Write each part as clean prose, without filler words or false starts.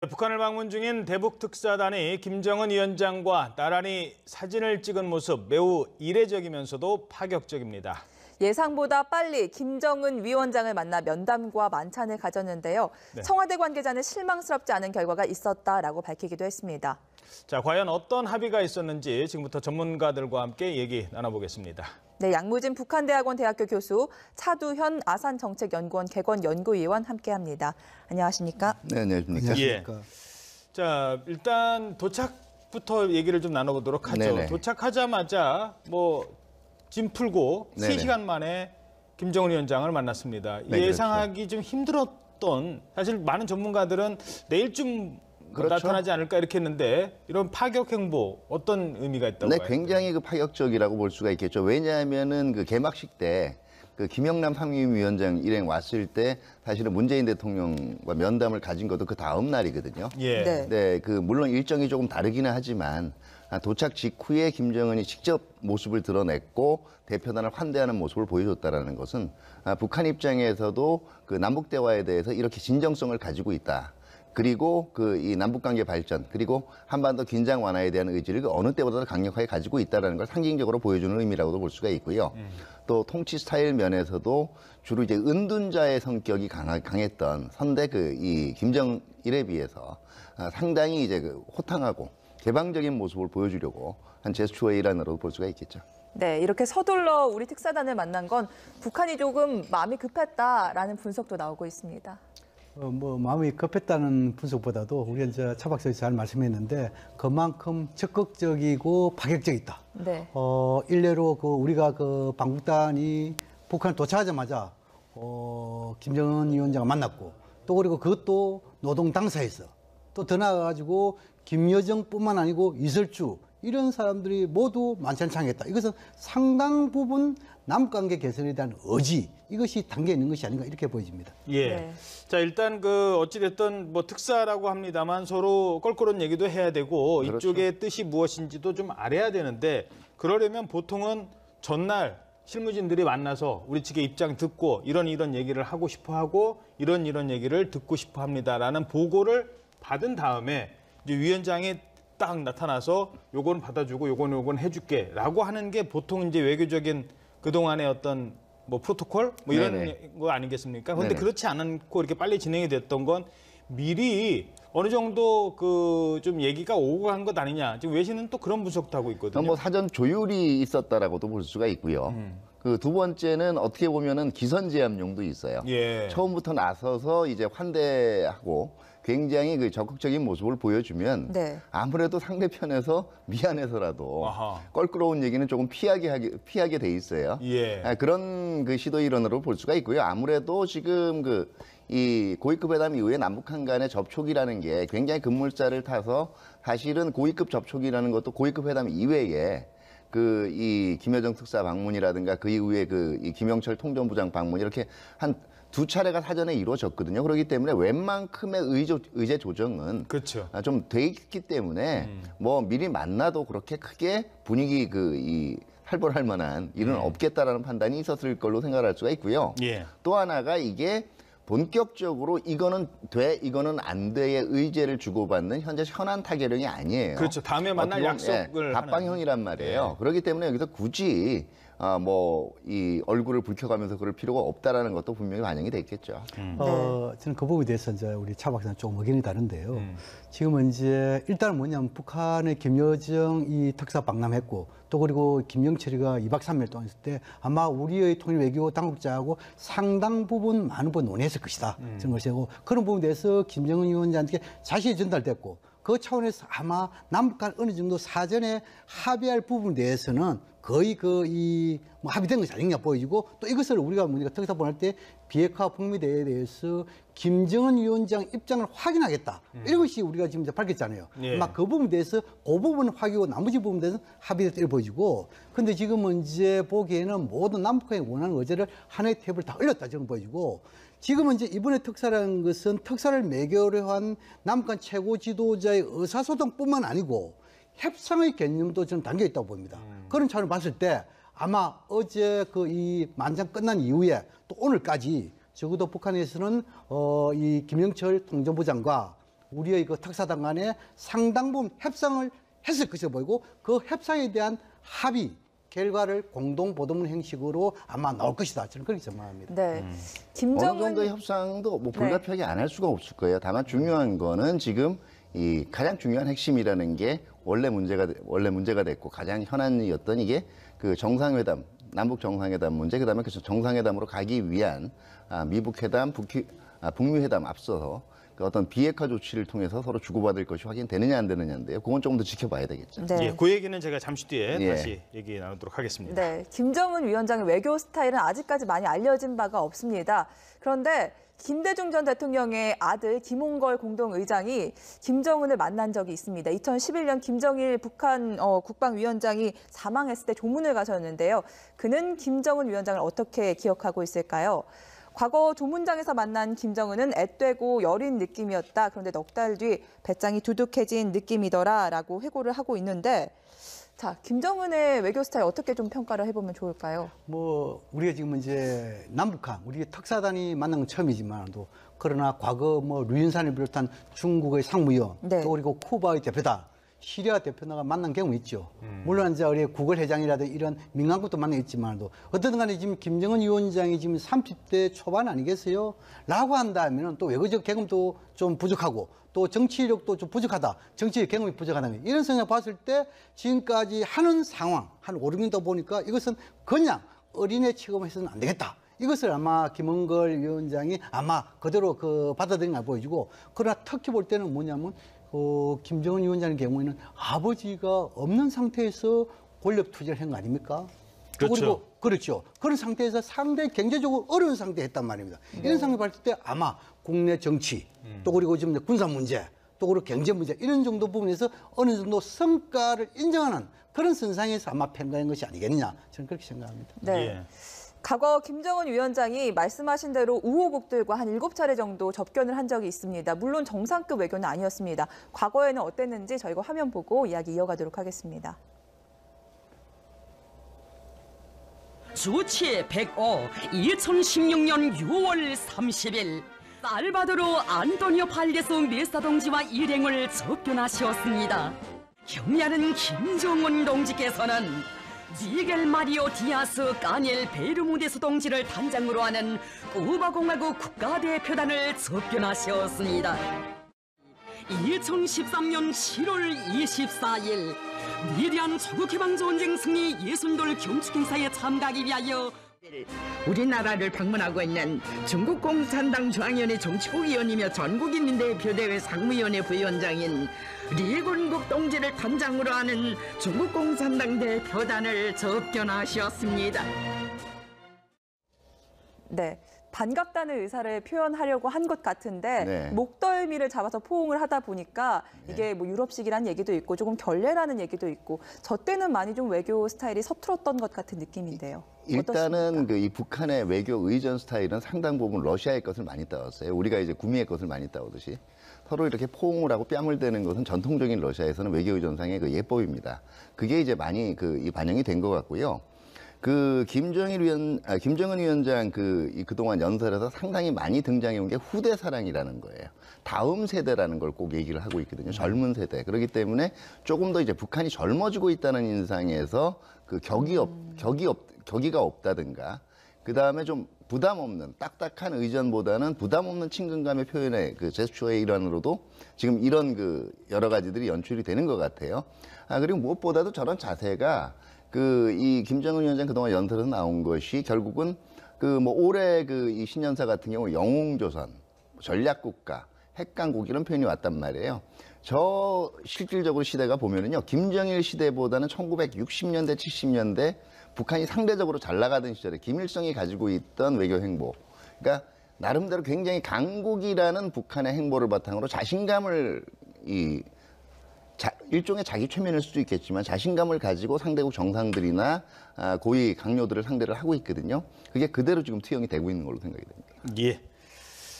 북한을 방문 중인 대북특사단이 김정은 위원장과 나란히 사진을 찍은 모습 매우 이례적이면서도 파격적입니다. 예상보다 빨리 김정은 위원장을 만나 면담과 만찬을 가졌는데요. 네. 청와대 관계자는 실망스럽지 않은 결과가 있었다라고 밝히기도 했습니다. 자, 과연 어떤 합의가 있었는지 지금부터 전문가들과 함께 얘기 나눠보겠습니다. 네, 양무진 북한대학원 대학교 교수, 차두현 아산정책연구원 개건연구위원 함께합니다. 안녕하십니까? 네, 안녕하십니까? 예. 자, 일단 도착부터 얘기를 좀 나눠보도록 하죠. 네네. 도착하자마자 짐 풀고 네네. 3시간 만에 김정은 위원장을 만났습니다. 네, 예상하기 좀 힘들었던, 사실 많은 전문가들은 내일쯤 그렇죠. 나타나지 않을까 이렇게 했는데 이런 파격 행보 어떤 의미가 있다고 네, 봐요? 굉장히 파격적이라고 볼 수가 있겠죠. 왜냐하면은 개막식 때 김영남 상임위원장 일행 왔을 때 사실은 문재인 대통령과 면담을 가진 것도 그 다음 날이거든요. 예. 네. 네, 물론 일정이 조금 다르기는 하지만 도착 직후에 김정은이 직접 모습을 드러냈고 대표단을 환대하는 모습을 보여줬다라는 것은 북한 입장에서도 남북 대화에 대해서 이렇게 진정성을 가지고 있다. 그리고 이 남북관계 발전, 그리고 한반도 긴장 완화에 대한 의지를 어느 때보다도 강력하게 가지고 있다는 걸 상징적으로 보여주는 의미라고도 볼 수가 있고요. 또 통치 스타일 면에서도 주로 이제 은둔자의 성격이 강했던 선대 이 김정일에 비해서 상당히 이제 호탕하고 개방적인 모습을 보여주려고 한 제스처의 일환으로 볼 수가 있겠죠. 네, 이렇게 서둘러 우리 특사단을 만난 건 북한이 조금 마음이 급했다라는 분석도 나오고 있습니다. 마음이 급했다는 분석보다도 우리 이제 차 박사님이 잘 말씀했는데 그만큼 적극적이고 파격적이다. 네. 일례로 우리가 방북단이 북한에 도착하자마자 김정은 위원장을 만났고 또 그리고 그것도 노동 당사에서 또 더 나아가지고 김여정뿐만 아니고 이설주 이런 사람들이 모두 만찬창했다. 이것은 상당 부분 남북관계 개선에 대한 의지 이것이 담겨 있는 것이 아닌가 이렇게 보여집니다. 예. 네. 자, 일단 어찌됐든 특사라고 합니다만 서로 껄끄러운 얘기도 해야 되고 그렇죠. 이쪽의 뜻이 무엇인지도 좀 알아야 되는데 그러려면 보통은 전날 실무진들이 만나서 우리 측의 입장 듣고 이런 얘기를 하고 싶어 하고 이런 얘기를 듣고 싶어 합니다라는 보고를 받은 다음에 이제 위원장이 딱 나타나서 요건 받아주고 요건 해줄게라고 하는 게 보통 이제 외교적인 그동안의 어떤 프로토콜 이런 네네. 거 아니겠습니까? 그런데 네네. 그렇지 않고 이렇게 빨리 진행이 됐던 건 미리 어느 정도 좀 얘기가 오고 간 것 아니냐. 지금 외신은 또 그런 분석도 하고 있거든요. 사전 조율이 있었다라고도 볼 수가 있고요. 두 번째는 어떻게 보면은 기선제압용도 있어요. 예. 처음부터 나서서 이제 환대하고 굉장히 적극적인 모습을 보여주면 네. 아무래도 상대편에서 미안해서라도 아하. 껄끄러운 얘기는 조금 피하게 돼 있어요. 예. 그런 시도 일환으로 볼 수가 있고요. 아무래도 지금 이 고위급 회담 이후에 남북한 간의 접촉이라는 게 굉장히 급물살을 타서 사실은 고위급 접촉이라는 것도 고위급 회담 이외에 이 김여정 특사 방문이라든가 그 이후에 이 김영철 통전부장 방문 이렇게 한 2차례가 사전에 이루어졌거든요. 그렇기 때문에 웬만큼의 의제 조정은 그렇죠. 좀 돼 있기 때문에 미리 만나도 그렇게 크게 분위기 살벌할 만한 일은 없겠다라는 판단이 있었을 걸로 생각할 수가 있고요. 예. 또 하나가 이게 본격적으로 이거는 돼, 이거는 안 돼의 의제를 주고받는 현안 타결형이 아니에요. 그렇죠. 다음에 만날 약속을 답방형이란 말이에요. 예. 그렇기 때문에 여기서 굳이 이 얼굴을 붉혀가면서 그럴 필요가 없다라는 것도 분명히 반영이 돼 있겠죠. 저는 그 부분에 대해서 이제 우리 차 박사는 조금 의견이 다른데요. 지금은 이제 일단은 뭐냐면 북한의 김여정 이 특사 방남했고 또 그리고 김영철이가 2박 3일 동안 있을 때 아마 우리의 통일 외교 당국자하고 상당 부분 많은 부분 논의했을 것이다. 저는 것이고 그런 부분에 대해서 김정은 위원장한테 자신이 전달됐고 그 차원에서 아마 남북 간 어느 정도 사전에 합의할 부분에 대해서는 거의 합의된 것이 아닌가 보여지고 또 이것을 우리가 특사본할 때 비핵화 북미대회에 대해서 김정은 위원장 입장을 확인하겠다. 이것이 우리가 지금 이제 밝혔잖아요. 예. 아마 그 부분에 대해서 그 부분은 확인하고 나머지 부분에 대해서 합의됐다 보여지고 근데 지금은 이제 보기에는 모든 남북한이 원하는 의제를 하나의 탭을 다 올렸다 저는 보여지고 지금은 이제 이번에 특사라는 것은 특사를 매개로 한 남북한 최고 지도자의 의사소통뿐만 아니고 협상의 개념도 저는 담겨 있다고 봅니다. 그런 차원을 봤을 때 아마 어제 이 만찬 끝난 이후에 또 오늘까지 적어도 북한에서는 이 김영철 통전부장과 우리의 그 특사단 간에 상당 부분 협상을 했을 것으로 보이고 그 협상에 대한 합의 결과를 공동 보도문 형식으로 아마 나올 것이다. 저는 그렇게 전망합니다. 네. 어느 김정은 정도의 협상도 뭐 네. 불가피하게 안 할 수가 없을 거예요. 다만 중요한 거는 지금 이 가장 중요한 핵심이라는 게 원래 문제가 됐고 가장 현안이었던 이게 그 정상회담, 남북 정상회담 문제, 그다음에 그 정상회담으로 가기 위한 미북 회담, 북미 회담 앞서서 그 어떤 비핵화 조치를 통해서 서로 주고받을 것이 확인되느냐 안 되느냐인데요. 그건 조금 더 지켜봐야 되겠죠. 네. 예, 그 얘기는 제가 잠시 뒤에 예. 다시 얘기 나누도록 하겠습니다. 네, 김정은 위원장의 외교 스타일은 아직까지 많이 알려진 바가 없습니다. 그런데 김대중 전 대통령의 아들 김홍걸 공동의장이 김정은을 만난 적이 있습니다. 2011년 김정일 북한 국방위원장이 사망했을 때 조문을 가셨는데요. 그는 김정은 위원장을 어떻게 기억하고 있을까요? 과거 조문장에서 만난 김정은은 앳되고 여린 느낌이었다. 그런데 넉 달 뒤 배짱이 두둑해진 느낌이더라라고 회고를 하고 있는데 자, 김정은의 외교 스타일 어떻게 좀 평가를 해보면 좋을까요? 뭐 우리가 지금 이제 남북한 우리 특사단이 만난 건 처음이지만도 그러나 과거 뭐 류인산을 비롯한 중국의 상무위원 네. 또 그리고 쿠바의 대표단 시리아 대표나가 만난 경우 있죠. 물론 이제 우리 구글 회장이라든지 이런 민간국도 만나 있지만도 어쨌든 간에 지금 김정은 위원장이 지금 30대 초반 아니겠어요? 라고 한다면 또 외교적 경험도 좀 부족하고 또 정치력도 좀 부족하다. 정치적 경험이 부족하다는 이런 생각 봤을 때 지금까지 하는 상황 한 5, 6년 더 보니까 이것은 그냥 어린애 취급해서는 안 되겠다. 이것을 아마 김홍걸 위원장이 아마 그대로 받아들인 걸 보여주고 그러나 특히 볼 때는 뭐냐면 김정은 위원장의 경우에는 아버지가 없는 상태에서 권력 투쟁을 한 거 아닙니까? 그렇죠. 그리고 그렇죠. 그런 상태에서 상당히 경제적으로 어려운 상태에 했단 말입니다. 이런 상황을 봤을 때 아마 국내 정치 또 그리고 지금 군사 문제 또 그리고 경제 문제 이런 정도 부분에서 어느 정도 성과를 인정하는 그런 선상에서 아마 평가한 것이 아니겠느냐 저는 그렇게 생각합니다. 네. 예. 과거 김정은 위원장이 말씀하신 대로 우호국들과 한 7차례 정도 접견을 한 적이 있습니다. 물론 정상급 외교는 아니었습니다. 과거에는 어땠는지 저희가 화면 보고 이야기 이어가도록 하겠습니다. 주치 105 2016년 6월 30일 살바도르 안토니오 팔레스 메사 동지와 일행을 접견하셨습니다. 경례하는 김정은 동지께서는 미겔 마리오 디아스 까니엘 베르무데스 동지를 단장으로 하는 쿠바공화국 국가대표단을 접견하셨습니다. 2013년 7월 24일 위대한 조국해방전쟁 승리 예순돌 경축행사에 참가하기 위하여 우리나라를 방문하고 있는 중국 공산당 중앙위원회 정치국위원이며 전국인민대표대회 상무위원회 부위원장인 리군국 동지를 단장으로 하는 중국 공산당 대표단을 접견하셨습니다. 네. 반갑다는 의사를 표현하려고 한 것 같은데 네. 목덜미를 잡아서 포옹을 하다 보니까 이게 뭐 유럽식이라는 얘기도 있고 조금 결례라는 얘기도 있고 저 때는 많이 좀 외교 스타일이 서툴었던 것 같은 느낌인데요. 일단은 이 북한의 외교 의전 스타일은 상당 부분 러시아의 것을 많이 따왔어요. 우리가 이제 구미의 것을 많이 따오듯이 서로 이렇게 포옹을 하고 뺨을 대는 것은 전통적인 러시아에서는 외교 의전상의 예법입니다. 그게 이제 많이 이 반영이 된 것 같고요. 김정은 위원장 그동안 연설에서 상당히 많이 등장해 온 게 후대 사랑이라는 거예요. 다음 세대라는 걸 꼭 얘기를 하고 있거든요. 젊은 세대. 그렇기 때문에 조금 더 이제 북한이 젊어지고 있다는 인상에서 격의가 없다든가, 그 다음에 좀 부담 없는 딱딱한 의전보다는 부담 없는 친근감의 표현의 제스처의 일환으로도 지금 이런 여러 가지들이 연출이 되는 것 같아요. 그리고 무엇보다도 저런 자세가 이 김정은 위원장 그동안 연설에서 나온 것이 결국은 올해 이 신년사 같은 경우 영웅조선, 전략국가, 핵강국 이런 표현이 왔단 말이에요. 저 실질적으로 시대가 보면은요, 김정일 시대보다는 1960년대, 70년대 북한이 상대적으로 잘 나가던 시절에 김일성이 가지고 있던 외교 행보. 그러니까 나름대로 굉장히 강국이라는 북한의 행보를 바탕으로 자신감을 일종의 자기 최면일 수도 있겠지만 자신감을 가지고 상대국 정상들이나 고위 강요들을 상대를 하고 있거든요. 그게 그대로 지금 투영이 되고 있는 걸로 생각이 됩니다. 예.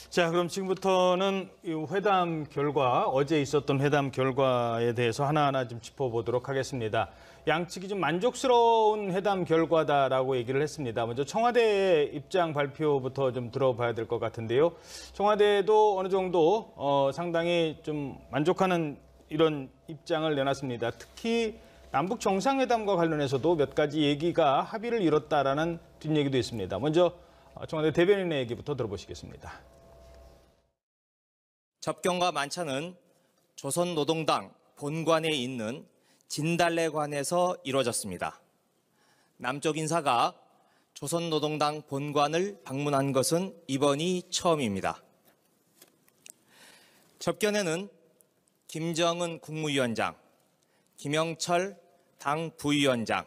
자, 그럼 지금부터는 이 회담 결과, 어제 있었던 회담 결과에 대해서 하나하나 좀 짚어보도록 하겠습니다. 양측이 좀 만족스러운 회담 결과다라고 얘기를 했습니다. 먼저 청와대 입장 발표부터 좀 들어봐야 될 것 같은데요. 청와대도 어느 정도 상당히 좀 만족하는 이런 입장을 내놨습니다. 특히 남북 정상회담과 관련해서도 몇 가지 얘기가 합의를 이뤘다라는 뒷얘기도 있습니다. 먼저 청와대 대변인의 얘기부터 들어보시겠습니다. 접견과 만찬은 조선노동당 본관에 있는 진달래관에서 이루어졌습니다. 남쪽 인사가 조선노동당 본관을 방문한 것은 이번이 처음입니다. 접견에는 김정은 국무위원장, 김영철 당 부위원장,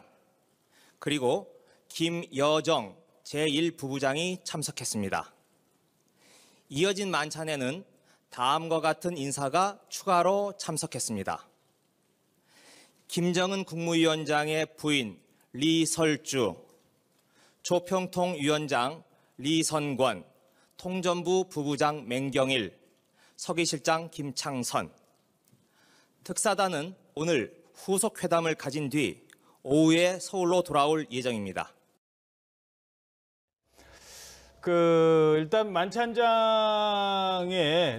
그리고 김여정 제1부부장이 참석했습니다. 이어진 만찬에는 다음과 같은 인사가 추가로 참석했습니다. 김정은 국무위원장의 부인 리설주, 조평통위원장 리선권, 통전부 부부장 맹경일, 서기실장 김창선. 특사단은 오늘 후속 회담을 가진 뒤 오후에 서울로 돌아올 예정입니다. 일단 만찬장에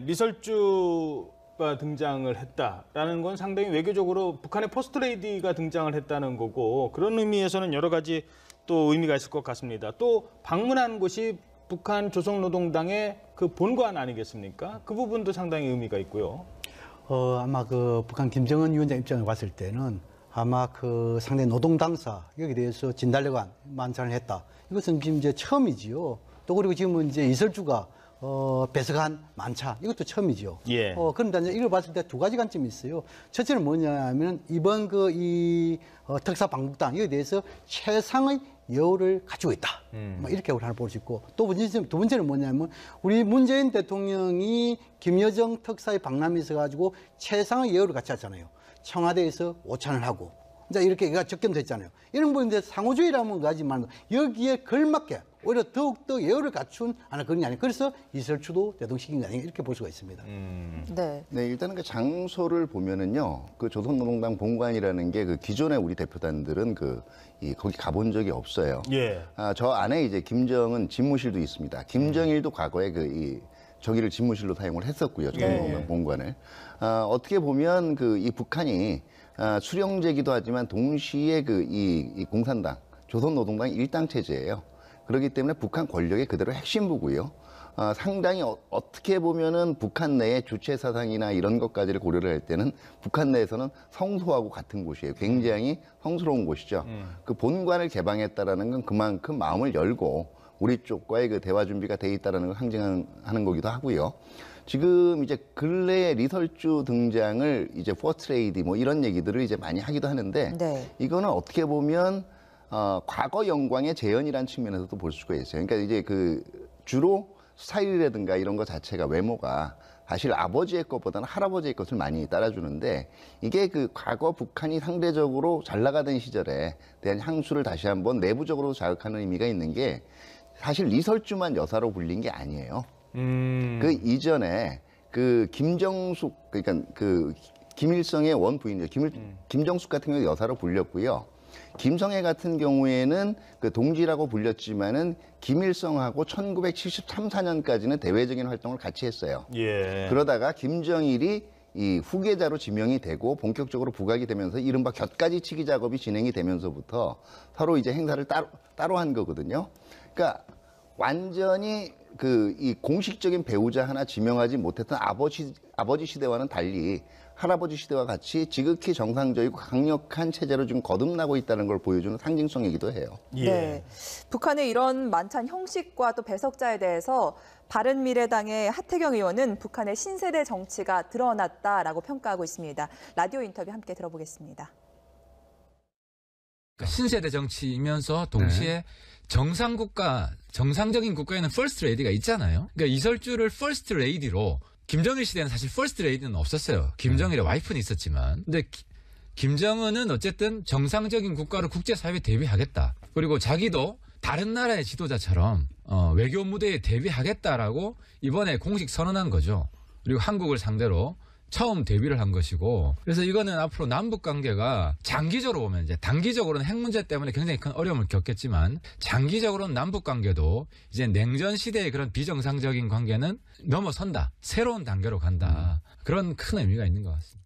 리설주가 등장을 했다라는 건 상당히 외교적으로 북한의 퍼스트레이디가 등장을 했다는 거고, 그런 의미에서는 여러 가지 또 의미가 있을 것 같습니다. 또 방문한 곳이 북한 조선노동당의 그 본관 아니겠습니까? 그 부분도 상당히 의미가 있고요. 아마 그 북한 김정은 위원장 입장을 봤을 때는 아마 그 상대 노동 당사 여기에 대해서 진달래관 만찬을 했다. 이것은 지금 이제 처음이지요. 또 그리고 지금은 이제 이설주가 배석한 만찬, 이것도 처음이죠. 예. 그런데 이제 이걸 봤을 때 두 가지 관점이 있어요. 첫째는 뭐냐면 이번 특사 방북단 여기에 대해서 최상의 여우를 가지고 있다. 뭐 이렇게 우리 하나 볼 수 있고, 또 두 번째는 뭐냐면 우리 문재인 대통령이 김여정 특사의 방남에 있어가지고 최상의 여우를 같이 하잖아요. 청와대에서 오찬을 하고, 이제 이렇게 적견됐잖아요. 이런 부분인데 상호주의라는 거지만 여기에 걸맞게 오히려 더욱더 예우를 갖춘 그런 게 아니에요. 그래서 이설주도 대동시킨 게 아니에요. 이렇게 볼 수가 있습니다. 네. 네, 일단은 그 장소를 보면은요, 그 조선노동당 본관이라는 게 그 기존의 우리 대표단들은 거기 가본 적이 없어요. 예. 저 안에 이제 김정은 집무실도 있습니다. 김정일도 과거에 저기를 집무실로 사용을 했었고요. 조선노동당 본관을. 어떻게 보면 이 북한이 수령제기도 하지만 동시에 이 공산당, 조선노동당 일당 체제예요. 그렇기 때문에 북한 권력의 그대로 핵심부고요. 상당히 어떻게 보면은 북한 내의 주체 사상이나 이런 것까지를 고려를 할 때는 북한 내에서는 성소하고 같은 곳이에요. 굉장히 성스러운 곳이죠. 그 본관을 개방했다라는 건 그만큼 마음을 열고 우리 쪽과의 그 대화 준비가 돼 있다라는 걸 상징하는 거기도 하고요. 지금 이제 근래에 리설주 등장을 이제 퍼스트레이디 뭐 이런 얘기들을 이제 많이 하기도 하는데, 네. 이거는 어떻게 보면 과거 영광의 재현이라는 측면에서도 볼 수가 있어요. 그러니까 이제 주로 스타일이라든가 이런 것 자체가 외모가 사실 아버지의 것보다는 할아버지의 것을 많이 따라주는데, 이게 과거 북한이 상대적으로 잘 나가던 시절에 대한 향수를 다시 한번 내부적으로 자극하는 의미가 있는 게, 사실 리설주만 여사로 불린 게 아니에요. 그 이전에 김정숙, 그러니까 김일성의 원부인이죠. 김정숙 같은 경우 여사로 불렸고요. 김성애 같은 경우에는 동지라고 불렸지만은 김일성하고 1973, 4년까지는 대외적인 활동을 같이 했어요. 예. 그러다가 김정일이 이 후계자로 지명이 되고 본격적으로 부각이 되면서 이른바 곁가지 치기 작업이 진행이 되면서부터 서로 이제 행사를 따로 한 거거든요. 그러니까 완전히 이 공식적인 배우자 하나 지명하지 못했던 아버지 시대와는 달리 할아버지 시대와 같이 지극히 정상적이고 강력한 체제로 지금 거듭나고 있다는 걸 보여주는 상징성이기도 해요. 예. 네. 북한의 이런 만찬 형식과 또 배석자에 대해서 바른미래당의 하태경 의원은 북한의 신세대 정치가 드러났다라고 평가하고 있습니다. 라디오 인터뷰 함께 들어보겠습니다. 신세대 정치이면서 동시에 정상적인 국가에는 퍼스트 레이디가 있잖아요. 그러니까 이설주를 퍼스트 레이디로, 김정일 시대는 사실 퍼스트 레이디는 없었어요. 김정일의 와이프는 있었지만. 근데 김정은은 어쨌든 정상적인 국가로 국제사회에 대비하겠다. 그리고 자기도 다른 나라의 지도자처럼 외교 무대에 대비하겠다라고 이번에 공식 선언한 거죠. 그리고 한국을 상대로 처음 데뷔를 한 것이고, 그래서 이거는 앞으로 남북 관계가 장기적으로 보면 이제 단기적으로는 핵 문제 때문에 굉장히 큰 어려움을 겪겠지만 장기적으로는 남북 관계도 이제 냉전 시대의 그런 비정상적인 관계는 넘어선다. 새로운 단계로 간다. 그런 큰 의미가 있는 것 같습니다.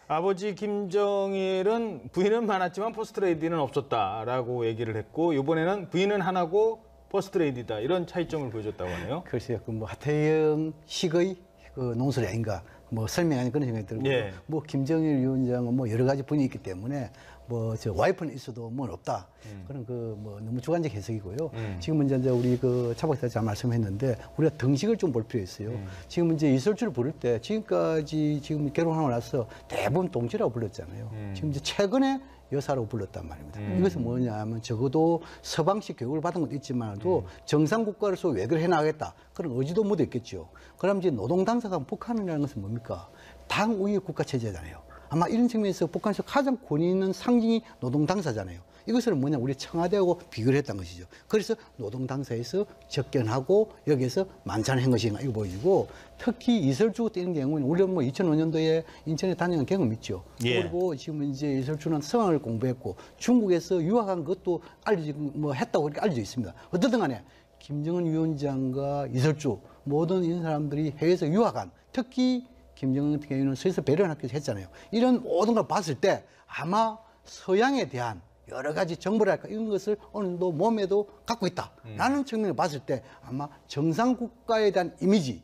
아버지 김정일은 부인은 많았지만 퍼스트레이디는 없었다라고 얘기를 했고, 이번에는 부인은 하나고 퍼스트레이디다, 이런 차이점을 보여줬다고 하네요. 글쎄요, 그 뭐 하태영 식의 그 논설이 아닌가 뭐 설명하는 그런 생각이 들고, 예. 뭐 김정일 위원장은 뭐 여러 가지 분이 있기 때문에 뭐 저 와이프는 있어도 뭐 없다, 그런 그 뭐 너무 주관적 해석이고요. 지금 이제 우리 그 차 박사가 잘 말씀했는데 우리가 등식을 좀 볼 필요 있어요. 지금 이제 이설주를 부를 때 지금까지 지금 결혼하고 나서 대부분 동지라고 불렀잖아요. 지금 이제 최근에 여사라고 불렀단 말입니다. 이것은 뭐냐면 적어도 서방식 교육을 받은 것도 있지만도 정상 국가로서 외교를 해나가겠다, 그런 의지도 묻어 있겠죠. 그럼 이제 노동 당사가 북한이라는 것은 뭡니까? 당우위 국가 체제잖아요. 아마 이런 측면에서 북한에서 가장 권위 있는 상징이 노동 당사잖아요. 이것을 뭐냐, 우리 청와대하고 비교를 했던 것이죠. 그래서 노동 당사에서 접견하고 여기에서 만찬을 한 것인가, 이거 보여지고, 특히 이설주 같은 경우는 우리가 뭐 2005년도에 인천에 다녀간 경험 있죠. 예. 그리고 지금 이제 이설주는 성악을 공부했고 중국에서 유학한 것도 알려지고 뭐 했다고 이렇게 알려져 있습니다. 어쨌든 간에 김정은 위원장과 이설주 모든 이런 사람들이 해외에서 유학한, 특히 김정은 같은 경우는 서에서 배려한 학교에서 했잖아요. 이런 모든 걸 봤을 때 아마 서양에 대한 여러 가지 정보랄까 이런 것을 어느 정도 몸에도 갖고 있다라는 측면을 봤을 때 아마 정상 국가에 대한 이미지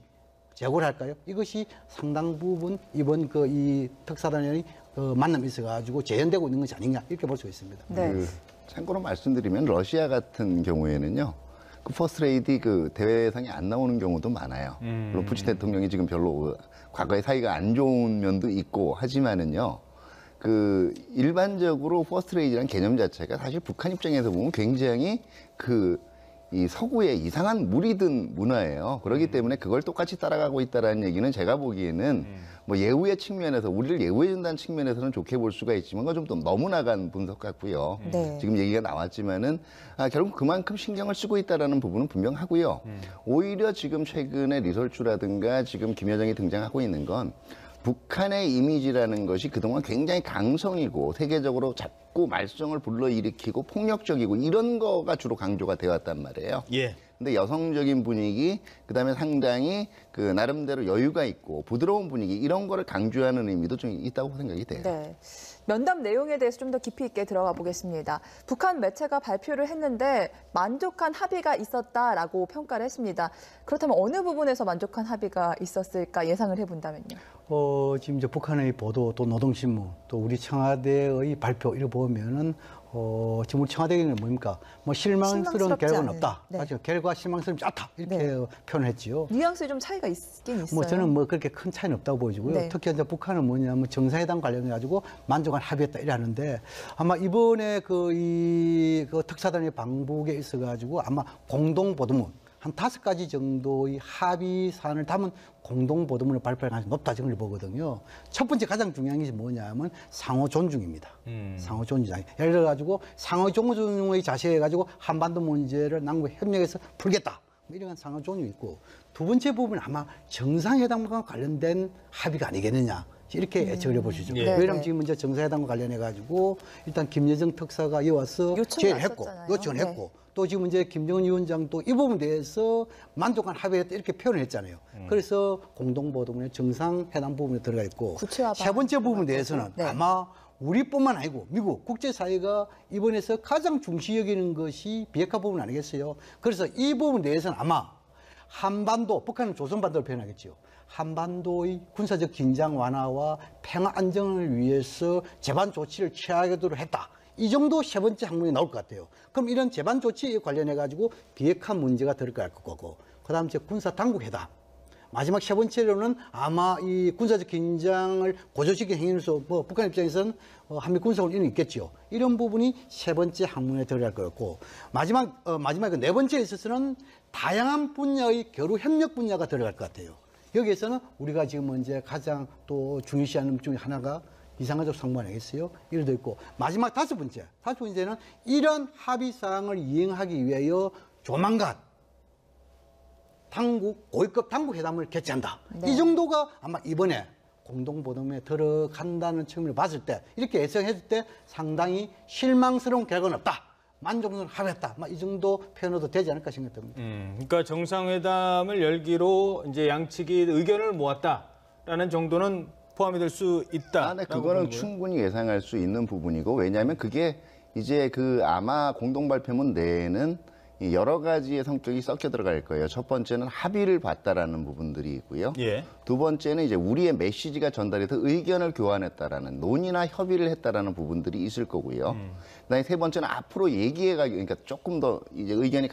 제고를 할까요? 이것이 상당 부분 이번 그 이 특사단이 만남이 있어가지고 재현되고 있는 것이 아니냐, 이렇게 볼 수 있습니다. 네. 참고로 말씀드리면 러시아 같은 경우에는요, 그 퍼스트레이디 그 대회상에 안 나오는 경우도 많아요. 물론 푸틴 대통령이 지금 별로 과거에 사이가 안 좋은 면도 있고 하지만은요, 그 일반적으로 퍼스트레이디라는 개념 자체가 사실 북한 입장에서 보면 굉장히 이 서구의 이상한 물이 든 문화예요. 그렇기 때문에 그걸 똑같이 따라가고 있다라는 얘기는 제가 보기에는 뭐 예우의 측면에서, 우리를 예우해준다는 측면에서는 좋게 볼 수가 있지만 그건 좀 너무 나간 분석 같고요. 네. 지금 얘기가 나왔지만은 결국 그만큼 신경을 쓰고 있다라는 부분은 분명하고요. 오히려 지금 최근에 리설주라든가 지금 김여정이 등장하고 있는 건 북한의 이미지라는 것이 그동안 굉장히 강성이고 세계적으로 자꾸 말썽을 불러일으키고 폭력적이고 이런 거가 주로 강조가 되었단 말이에요. 예. 근데 여성적인 분위기, 그다음에 상당히 그 나름대로 여유가 있고 부드러운 분위기, 이런 거를 강조하는 의미도 좀 있다고 생각이 돼요. 네. 면담 내용에 대해서 좀 더 깊이 있게 들어가 보겠습니다. 북한 매체가 발표를 했는데 만족한 합의가 있었다라고 평가를 했습니다. 그렇다면 어느 부분에서 만족한 합의가 있었을까 예상을 해본다면요? 지금 이제 북한의 보도, 또 노동신문, 또 우리 청와대의 발표 이거 보면은 지금 우리 청와대는 뭡니까? 뭐 실망스러운 결과는 없다. 네. 맞죠? 결과 실망스럽지 않다. 이렇게 네. 표현했지요. 뉘앙스에 좀 차이가 있긴 있어요. 뭐 저는 뭐 그렇게 큰 차이는 없다고 보여지고요. 네. 특히 이제 북한은 뭐냐면 정상회담 관련해 가지고 만족한 합의했다 이래 하는데, 아마 이번에 그 특사단의 방북에 있어 가지고 아마 공동 보도문 한 5가지 정도의 합의 사안을 담은 공동 보도문을 발표할 가능성이 높다, 저걸 보거든요. 첫 번째 가장 중요한 것이 뭐냐면 상호 존중입니다. 상호 존중. 예를 들어 가지고 상호 존중의 자세해 가지고 한반도 문제를 남북 협력해서 풀겠다, 뭐 이런 상호 존중이 있고, 두 번째 부분은 아마 정상회담과 관련된 합의가 아니겠느냐, 이렇게 예측을 해볼 수 있죠. 예. 왜냐하면 네. 지금 이제 정상회담과 관련해 가지고 일단 김여정 특사가 여기 와서 요청이 제의를 했고, 왔었잖아요. 요청을 네. 했고, 또 지금 이제 김정은 위원장도 이 부분에 대해서 만족한 합의했다 이렇게 표현을 했잖아요. 그래서 공동보도문에 정상회담 부분에 들어가 있고, 구체화가 세 번째 부분에 대해서는 네. 아마 우리뿐만 아니고 미국 국제사회가 이번에서 가장 중시 여기는 것이 비핵화 부분 아니겠어요. 그래서 이 부분에 대해서는 아마 한반도, 북한은 조선반도를 표현하겠죠. 한반도의 군사적 긴장 완화와 평화 안정을 위해서 제반 조치를 취하도록 했다. 이 정도 세 번째 항목이 나올 것 같아요. 그럼 이런 제반 조치에 관련해 가지고 비핵화 문제가 들어갈 거고, 그다음 이제 군사 당국 회담. 마지막 세 번째로는 아마 이 군사적 긴장을 고조시킨 행위로서 뭐 북한 입장에서는 한미 군사훈련이 있겠죠. 이런 부분이 세 번째 항목에 들어갈 거였고, 마지막 네 번째에 있어서는 다양한 분야의 교류 협력 분야가 들어갈 것 같아요. 여기에서는 우리가 지금 이제 가장 또 중요시하는 것 중에 하나가 이상가족 상봉 아니겠어요? 이래도 있고 마지막 다섯 번째는 이런 합의 사항을 이행하기 위하여 조만간 고위급 당국 회담을 개최한다. 네. 이 정도가 아마 이번에 공동보도에 들어간다는 측면을 봤을 때 이렇게 예상했을 때 상당히 실망스러운 결과는 없다. 만족스러운 합의했다. 이 정도 표현해도 되지 않을까 생각됩니다. 그러니까 정상회담을 열기로 이제 양측이 의견을 모았다라는 정도는 포함이 될 수 있다. 네, 그거는 충분히 예상할 수 있는 부분이고 왜냐하면 그게 이제 아마 공동 발표문 내에는 여러 가지의 성격이 섞여 들어갈 거예요. 첫 번째는 합의를 봤다라는 부분들이 있고요. 예. 두 번째는 이제 우리의 메시지가 전달해서 의견을 교환했다라는 논의나 협의를 했다라는 부분들이 있을 거고요. 그다음에 세 번째는 앞으로 그러니까 조금 더 이제 의견이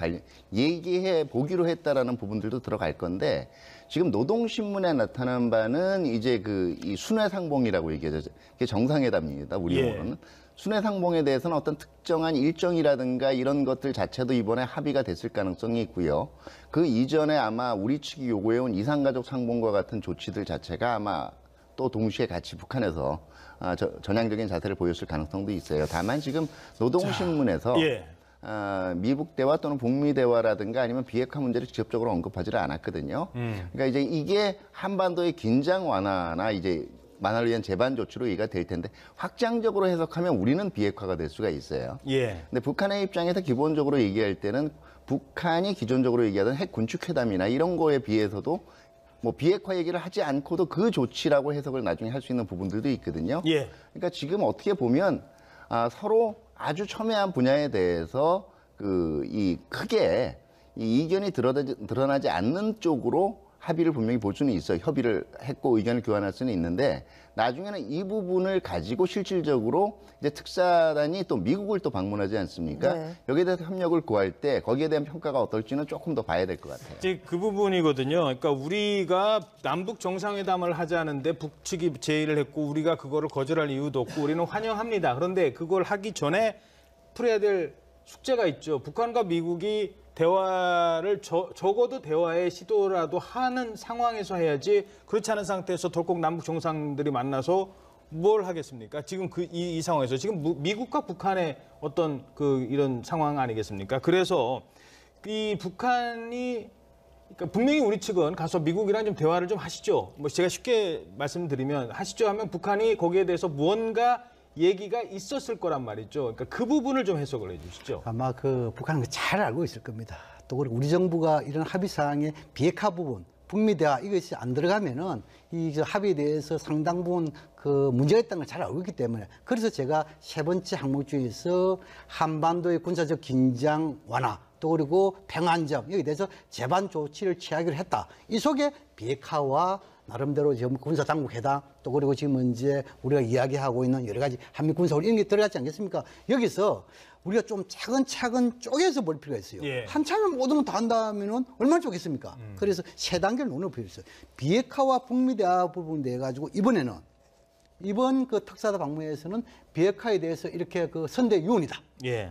얘기해 보기로 했다라는 부분들도 들어갈 건데 지금 노동신문에 나타난 바는 이제 이 순회상봉이라고 얘기하죠. 그게 정상회담입니다. 우리 용어로는. 순회상봉에 대해서는 어떤 특정한 일정이라든가 이런 것들 자체도 이번에 합의가 됐을 가능성이 있고요. 그 이전에 아마 우리 측이 요구해온 이상가족 상봉과 같은 조치들 자체가 아마 또 동시에 같이 북한에서 전향적인 자세를 보였을 가능성도 있어요. 다만 지금 노동신문에서 미북 대화 또는 북미 대화라든가 아니면 비핵화 문제를 직접적으로 언급하지를 않았거든요. 그러니까 이제 이게 한반도의 긴장 완화나 이제 완화를 위한 재반 조치로 얘기가 될 텐데 확장적으로 해석하면 우리는 비핵화가 될 수가 있어요. 근데 북한의 입장에서 기본적으로 얘기할 때는 북한이 기존적으로 얘기하던 핵 군축 회담이나 이런 거에 비해서도 뭐 비핵화 얘기를 하지 않고도 그 조치라고 해석을 나중에 할 수 있는 부분들도 있거든요. 그러니까 지금 어떻게 보면 서로 아주 첨예한 분야에 대해서 크게 이 이견이 드러나지 않는 쪽으로 합의를 분명히 볼 수는 있어요. 협의를 했고 의견을 교환할 수는 있는데 나중에는 이 부분을 가지고 실질적으로 이제 특사단이 또 미국을 또 방문하지 않습니까? 네. 여기에 대해서 협력을 구할 때 거기에 대한 평가가 어떨지는 조금 더 봐야 될 것 같아요. 이제 그 부분이거든요. 그러니까 우리가 남북 정상회담을 하자는데 북측이 제의를 했고 우리가 그거를 거절할 이유도 없고 우리는 환영합니다. 그런데 그걸 하기 전에 풀어야 될 숙제가 있죠. 북한과 미국이 대화를 적어도 대화의 시도라도 하는 상황에서 해야지 그렇지 않은 상태에서 덜컥 남북 정상들이 만나서 뭘 하겠습니까? 지금 이 상황에서 지금 미국과 북한의 어떤 이런 상황 아니겠습니까? 그래서 이 북한이 그러니까 분명히 우리 측은 가서 미국이랑 좀 대화를 좀 하시죠. 뭐 제가 쉽게 말씀드리면 하시죠 하면 북한이 거기에 대해서 무언가 얘기가 있었을 거란 말이죠. 그러니까 그 부분을 좀 해석을 해주시죠. 아마 북한은 잘 알고 있을 겁니다. 또 그리고 우리 정부가 이런 합의 사항의 비핵화 부분, 북미 대화 이것이 안 들어가면은 이 합의에 대해서 상당 부분 문제가 있다는 걸 잘 알고 있기 때문에 그래서 제가 세 번째 항목 중에서 한반도의 군사적 긴장 완화 또 그리고 평안정 여기에 대해서 재반 조치를 취하기로 했다. 이 속에 비핵화와 나름대로 지금 군사당국 회담 또 그리고 지금 이제 우리가 이야기하고 있는 여러 가지 한미 군사훈련 이런 게 들어갔지 않겠습니까? 여기서 우리가 좀 차근차근 쪼개서 볼 필요가 있어요. 한참을 모든 걸 다 한다면은 얼마나 쪼겠습니까? 그래서 세 단계를 논의할 필요가 있어요. 비핵화와 북미 대화 부분에 대해 가지고 이번 특사단 방문에서는 비핵화에 대해서 이렇게 선대 유언이다.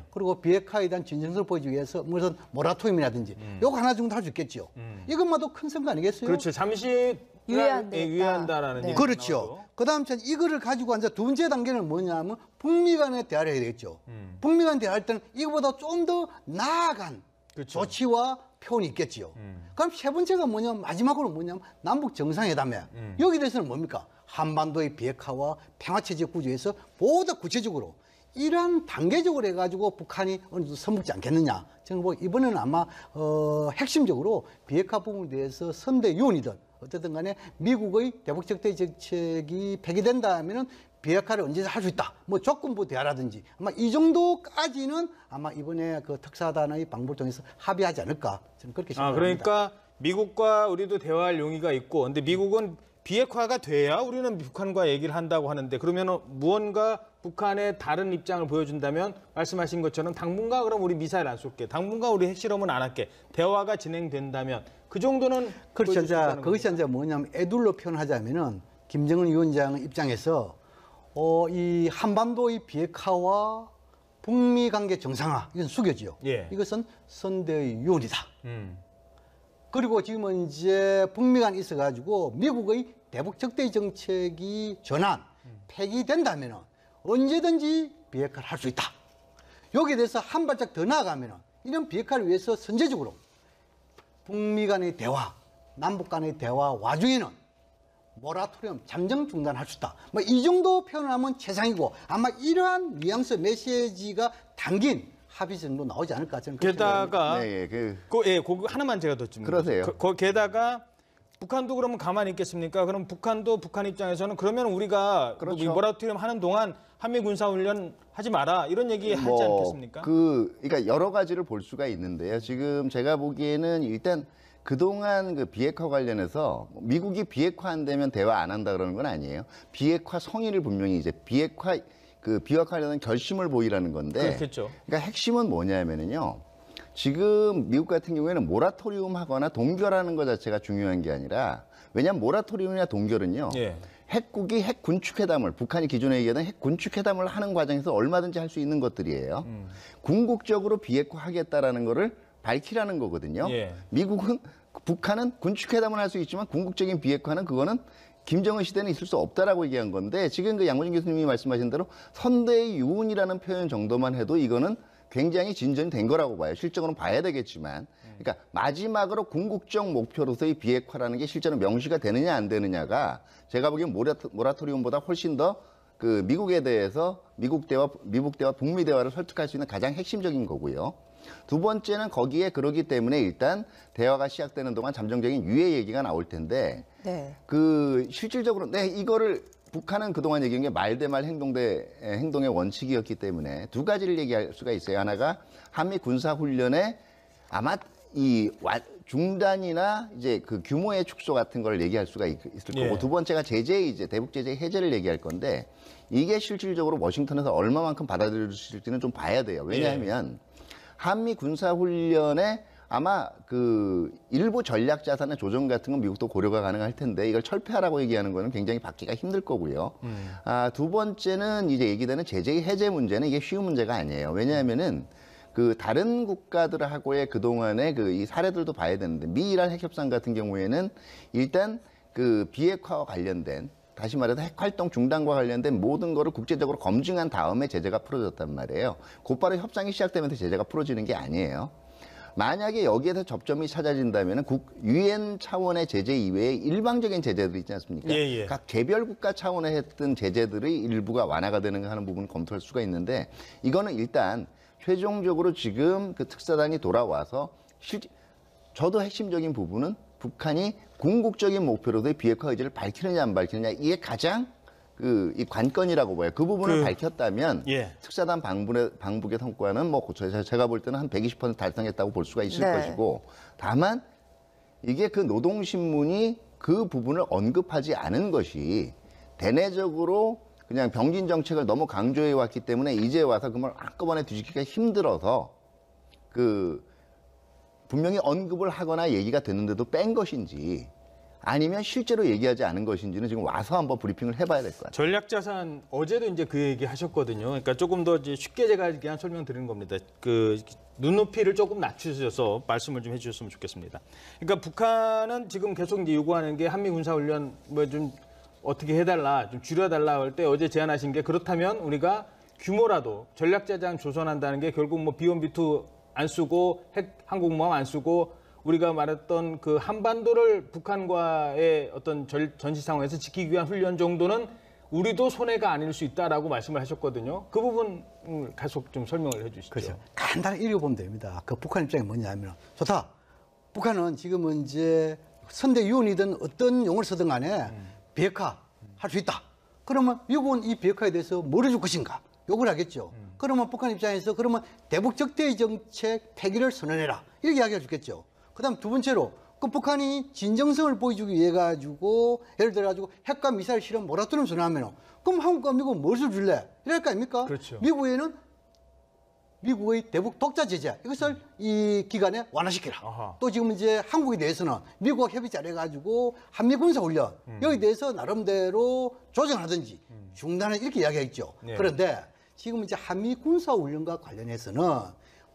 그리고 비핵화에 대한 진정성을 보여주기 위해서 무슨 모라토리움이라든지 요거 하나 정도 할 수 있겠죠. 이것만도 큰 성과 아니겠어요? 그렇죠. 잠시 유예한다라는 네. 얘기가 그렇죠. 나오죠. 그다음 이거를 가지고 이제 두 번째 단계는 뭐냐면 북미 간의 대화를 해야 되겠죠. 북미 간 대화할 때는 이거보다 좀 더 나아간 그렇죠. 조치와 표현이 있겠지요. 그럼 세 번째가 뭐냐면 마지막으로 뭐냐면 남북 정상회담에 여기 대해서는 뭡니까? 한반도의 비핵화와 평화체제 구조에서 보다 구체적으로 이러한 단계적으로 해가지고 북한이 어느 정도 선먹지 않겠느냐. 저는 이번에는 아마 핵심적으로 비핵화 부분에 대해서 선대 유언이든 어쨌든 간에 미국의 대북적대 정책이 폐기된다면은 비핵화를 언제든 할 수 있다. 뭐 조건부 대화라든지 아마 이 정도까지는 아마 이번에 특사단의 방법을 통해서 합의하지 않을까. 저는 그렇게 생각합니다. 그러니까 미국과 우리도 대화할 용의가 있고, 근데 미국은 비핵화가 돼야 우리는 북한과 얘기를 한다고 하는데 그러면 무언가 북한의 다른 입장을 보여준다면 말씀하신 것처럼 당분간 그럼 우리 미사일 안 쏠게, 당분간 우리 핵실험은 안 할게, 대화가 진행된다면 그 정도는 그렇죠. 그것이 이제 뭐냐면 애둘러 표현하자면은 김정은 위원장 입장에서 이 한반도의 비핵화와 북미 관계 정상화 이건 숙여지요. 이것은 선대의 유언이다. 그리고 지금은 이제 북미 간에 있어가지고 미국의 대북 적대 정책이 전환 폐기된다면 언제든지 비핵화를 할 수 있다. 여기에 대해서 한 발짝 더 나아가면 이런 비핵화를 위해서 선제적으로 북미 간의 대화, 남북 간의 대화 와중에는 모라토리엄 잠정 중단할 수 있다. 뭐 이 정도 표현을 하면 최상이고 아마 이러한 뉘앙스 메시지가 담긴 합의 정도 나오지 않을까 저는 그렇게 게다가 네, 그거 하나만 제가 더 좀. 그러세요. 게다가 북한도 그러면 가만히 있겠습니까? 그럼 북한도 북한 입장에서는 그러면 우리가 그렇죠. 모라토리엄 하는 동안 한미 군사훈련 하지 마라 이런 얘기 하지 않겠습니까? 그러니까 여러 가지를 볼 수가 있는데요. 지금 제가 보기에는 일단 그동안 그 비핵화 관련해서 미국이 비핵화 안 되면 대화 안 한다 그러는 건 아니에요. 비핵화 성의를 분명히 이제 비핵화 관련한 결심을 보이라는 건데. 그렇겠죠. 그러니까 핵심은 뭐냐면은요. 지금 미국 같은 경우에는 모라토리움 하거나 동결하는 것 자체가 중요한 게 아니라 왜냐하면 모라토리움이나 동결은요. 예. 핵국이 핵 군축회담을 북한이 기존에 얘기하던 핵 군축회담을 하는 과정에서 얼마든지 할 수 있는 것들이에요. 궁극적으로 비핵화하겠다라는 거를 밝히라는 거거든요. 예. 북한은 군축회담을 할 수 있지만 궁극적인 비핵화는 그거는 김정은 시대는 있을 수 없다라고 얘기한 건데 지금 그 양호진 교수님이 말씀하신 대로 선대의 유운이라는 표현 정도만 해도 이거는 굉장히 진전이 된 거라고 봐요. 실적으로는 봐야 되겠지만. 그러니까 마지막으로 궁극적 목표로서의 비핵화라는 게 실제로 명시가 되느냐 안 되느냐가 제가 보기엔 모라토리움보다 훨씬 더 그 미국에 대해서 미국 대화 북미 대화를 설득할 수 있는 가장 핵심적인 거고요. 두 번째는 거기에 그러기 때문에 일단 대화가 시작되는 동안 잠정적인 유예 얘기가 나올 텐데 네. 실질적으로 이거를 북한은 그동안 얘기한 게 말 대 말 행동 대 행동의 원칙이었기 때문에 두 가지를 얘기할 수가 있어요. 하나가 한미 군사 훈련에 아마 중단이나 이제 그 규모의 축소 같은 걸 얘기할 수가 있을 거고 예. 두 번째가 대북 제재 해제를 얘기할 건데 이게 실질적으로 워싱턴에서 얼마만큼 받아들여질지는 좀 봐야 돼요. 왜냐하면 한미 군사 훈련에 아마 그 일부 전략 자산의 조정 같은 건 미국도 고려가 가능할 텐데 이걸 철폐하라고 얘기하는 거는 굉장히 받기가 힘들 거고요. 두 번째는 이제 얘기되는 제재 해제 문제는 이게 쉬운 문제가 아니에요. 왜냐하면은 그 다른 국가들하고의 그동안의 이 사례들도 봐야 되는데 미이란 핵협상 같은 경우에는 일단 그 비핵화와 관련된 다시 말해서 핵 활동 중단과 관련된 모든 거를 국제적으로 검증한 다음에 제재가 풀어졌단 말이에요. 곧바로 협상이 시작되면서 제재가 풀어지는 게 아니에요. 만약에 여기에서 접점이 찾아진다면 유엔 차원의 제재 이외에 일방적인 제재들이 있지 않습니까? 예. 각 개별 국가 차원에 했던 제재들의 일부가 완화가 되는 하는 부분을 검토할 수가 있는데 이거는 일단 최종적으로 지금 그 특사단이 돌아와서 저도 핵심적인 부분은 북한이 궁극적인 목표로서의 비핵화 의지를 밝히느냐 안 밝히느냐 이게 가장 이 관건이라고 봐요. 그 부분을 밝혔다면 예. 특사단 방북의 성과는 뭐 제가 볼 때는 한 120% 달성했다고 볼 수가 있을 네. 것이고 다만 이게 그 노동신문이 그 부분을 언급하지 않은 것이 대내적으로 그냥 병진 정책을 너무 강조해 왔기 때문에 이제 와서 그걸 한꺼번에 뒤집기가 힘들어서 분명히 언급을 하거나 얘기가 됐는데도 뺀 것인지 아니면 실제로 얘기하지 않은 것인지는 지금 와서 한번 브리핑을 해봐야 될 것 같아요. 전략자산 어제도 이제 그 얘기 하셨거든요. 그러니까 조금 더 이제 쉽게 제가 그냥 설명드리는 겁니다. 그 눈높이를 조금 낮추셔서 말씀을 좀 해주셨으면 좋겠습니다. 그러니까 북한은 지금 계속 이제 요구하는 게 한미 군사훈련 뭐 좀 어떻게 해달라, 좀 줄여달라 할 때 어제 제안하신 게 그렇다면 우리가 규모라도 전략자산 조성한다는 게 결국 뭐 B1, B2 안 쓰고 항공모함 안 쓰고 우리가 말했던 그 한반도를 북한과의 어떤 전시 상황에서 지키기 위한 훈련 정도는 우리도 손해가 아닐 수 있다라고 말씀을 하셨거든요. 그 부분 계속 좀 설명을 해주시죠. 그렇죠. 간단히 읽어보면 됩니다. 그 북한 입장이 뭐냐면 좋다. 북한은 지금은 이제 선대 유언이든 어떤 용어를 쓰든 간에 비핵화 할 수 있다. 그러면 미국은 이 비핵화에 대해서 뭘 해줄 것인가? 욕을 하겠죠. 그러면 북한 입장에서 그러면 대북 적대의 정책 폐기를 선언해라. 이렇게 이야기해 주겠죠. 그다음 두 번째로 그 북한이 진정성을 보여주기 위해 가지고 예를 들어 가지고 핵과 미사일 실험 모라토리엄 선언하면 그럼 한국과 미국은 무엇을 줄래? 이럴 거 아닙니까? 그렇죠. 미국에는 미국의 대북 독자 제재 이것을 이 기간에 완화시키라. 아하. 또 지금 이제 한국에 대해서는 미국과 협의 잘해가지고 한미 군사 훈련 여기 대해서 나름대로 조정하든지 중단을 이렇게 이야기했죠. 네. 그런데 지금 이제 한미 군사 훈련과 관련해서는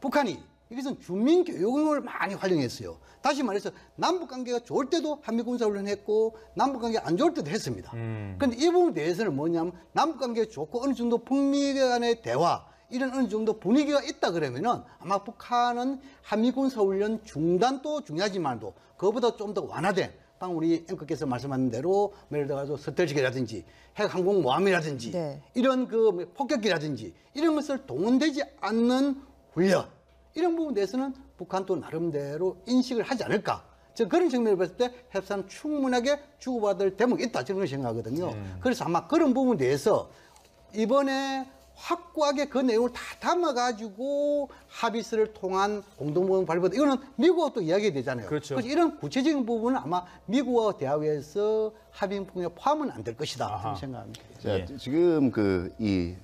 북한이 이것은 주민 교육을 많이 활용했어요. 다시 말해서 남북 관계가 좋을 때도 한미 군사훈련 했고 남북 관계가 안 좋을 때도 했습니다. 그런데 이 부분에 대해서는 뭐냐면 남북 관계가 좋고 어느 정도 북미 간의 대화 이런 어느 정도 분위기가 있다 그러면은 아마 북한은 한미 군사훈련 중단도 중요하지만도 그거보다 좀 더 완화된 방금 우리 앵커께서 말씀하신 대로 예를 들어서 서태지기라든지 핵 항공모함이라든지 네. 이런 그 폭격기라든지 이런 것을 동원되지 않는 훈련 이런 부분에 대해서는 북한도 나름대로 인식을 하지 않을까. 저 그런 측면을 봤을 때 협상 충분하게 주고받을 대목이 있다 저는 생각하거든요. 그래서 아마 그런 부분에 대해서 이번에 확고하게 그 내용을 다 담아가지고 합의서를 통한 공동보험 발표다. 이거는 미국하고 또 이야기가 되잖아요. 그렇죠. 그래서 이런 구체적인 부분은 아마 미국과 대화에서 합의문에 포함은 안 될 것이다. 저는 생각합니다. 자, 지금 이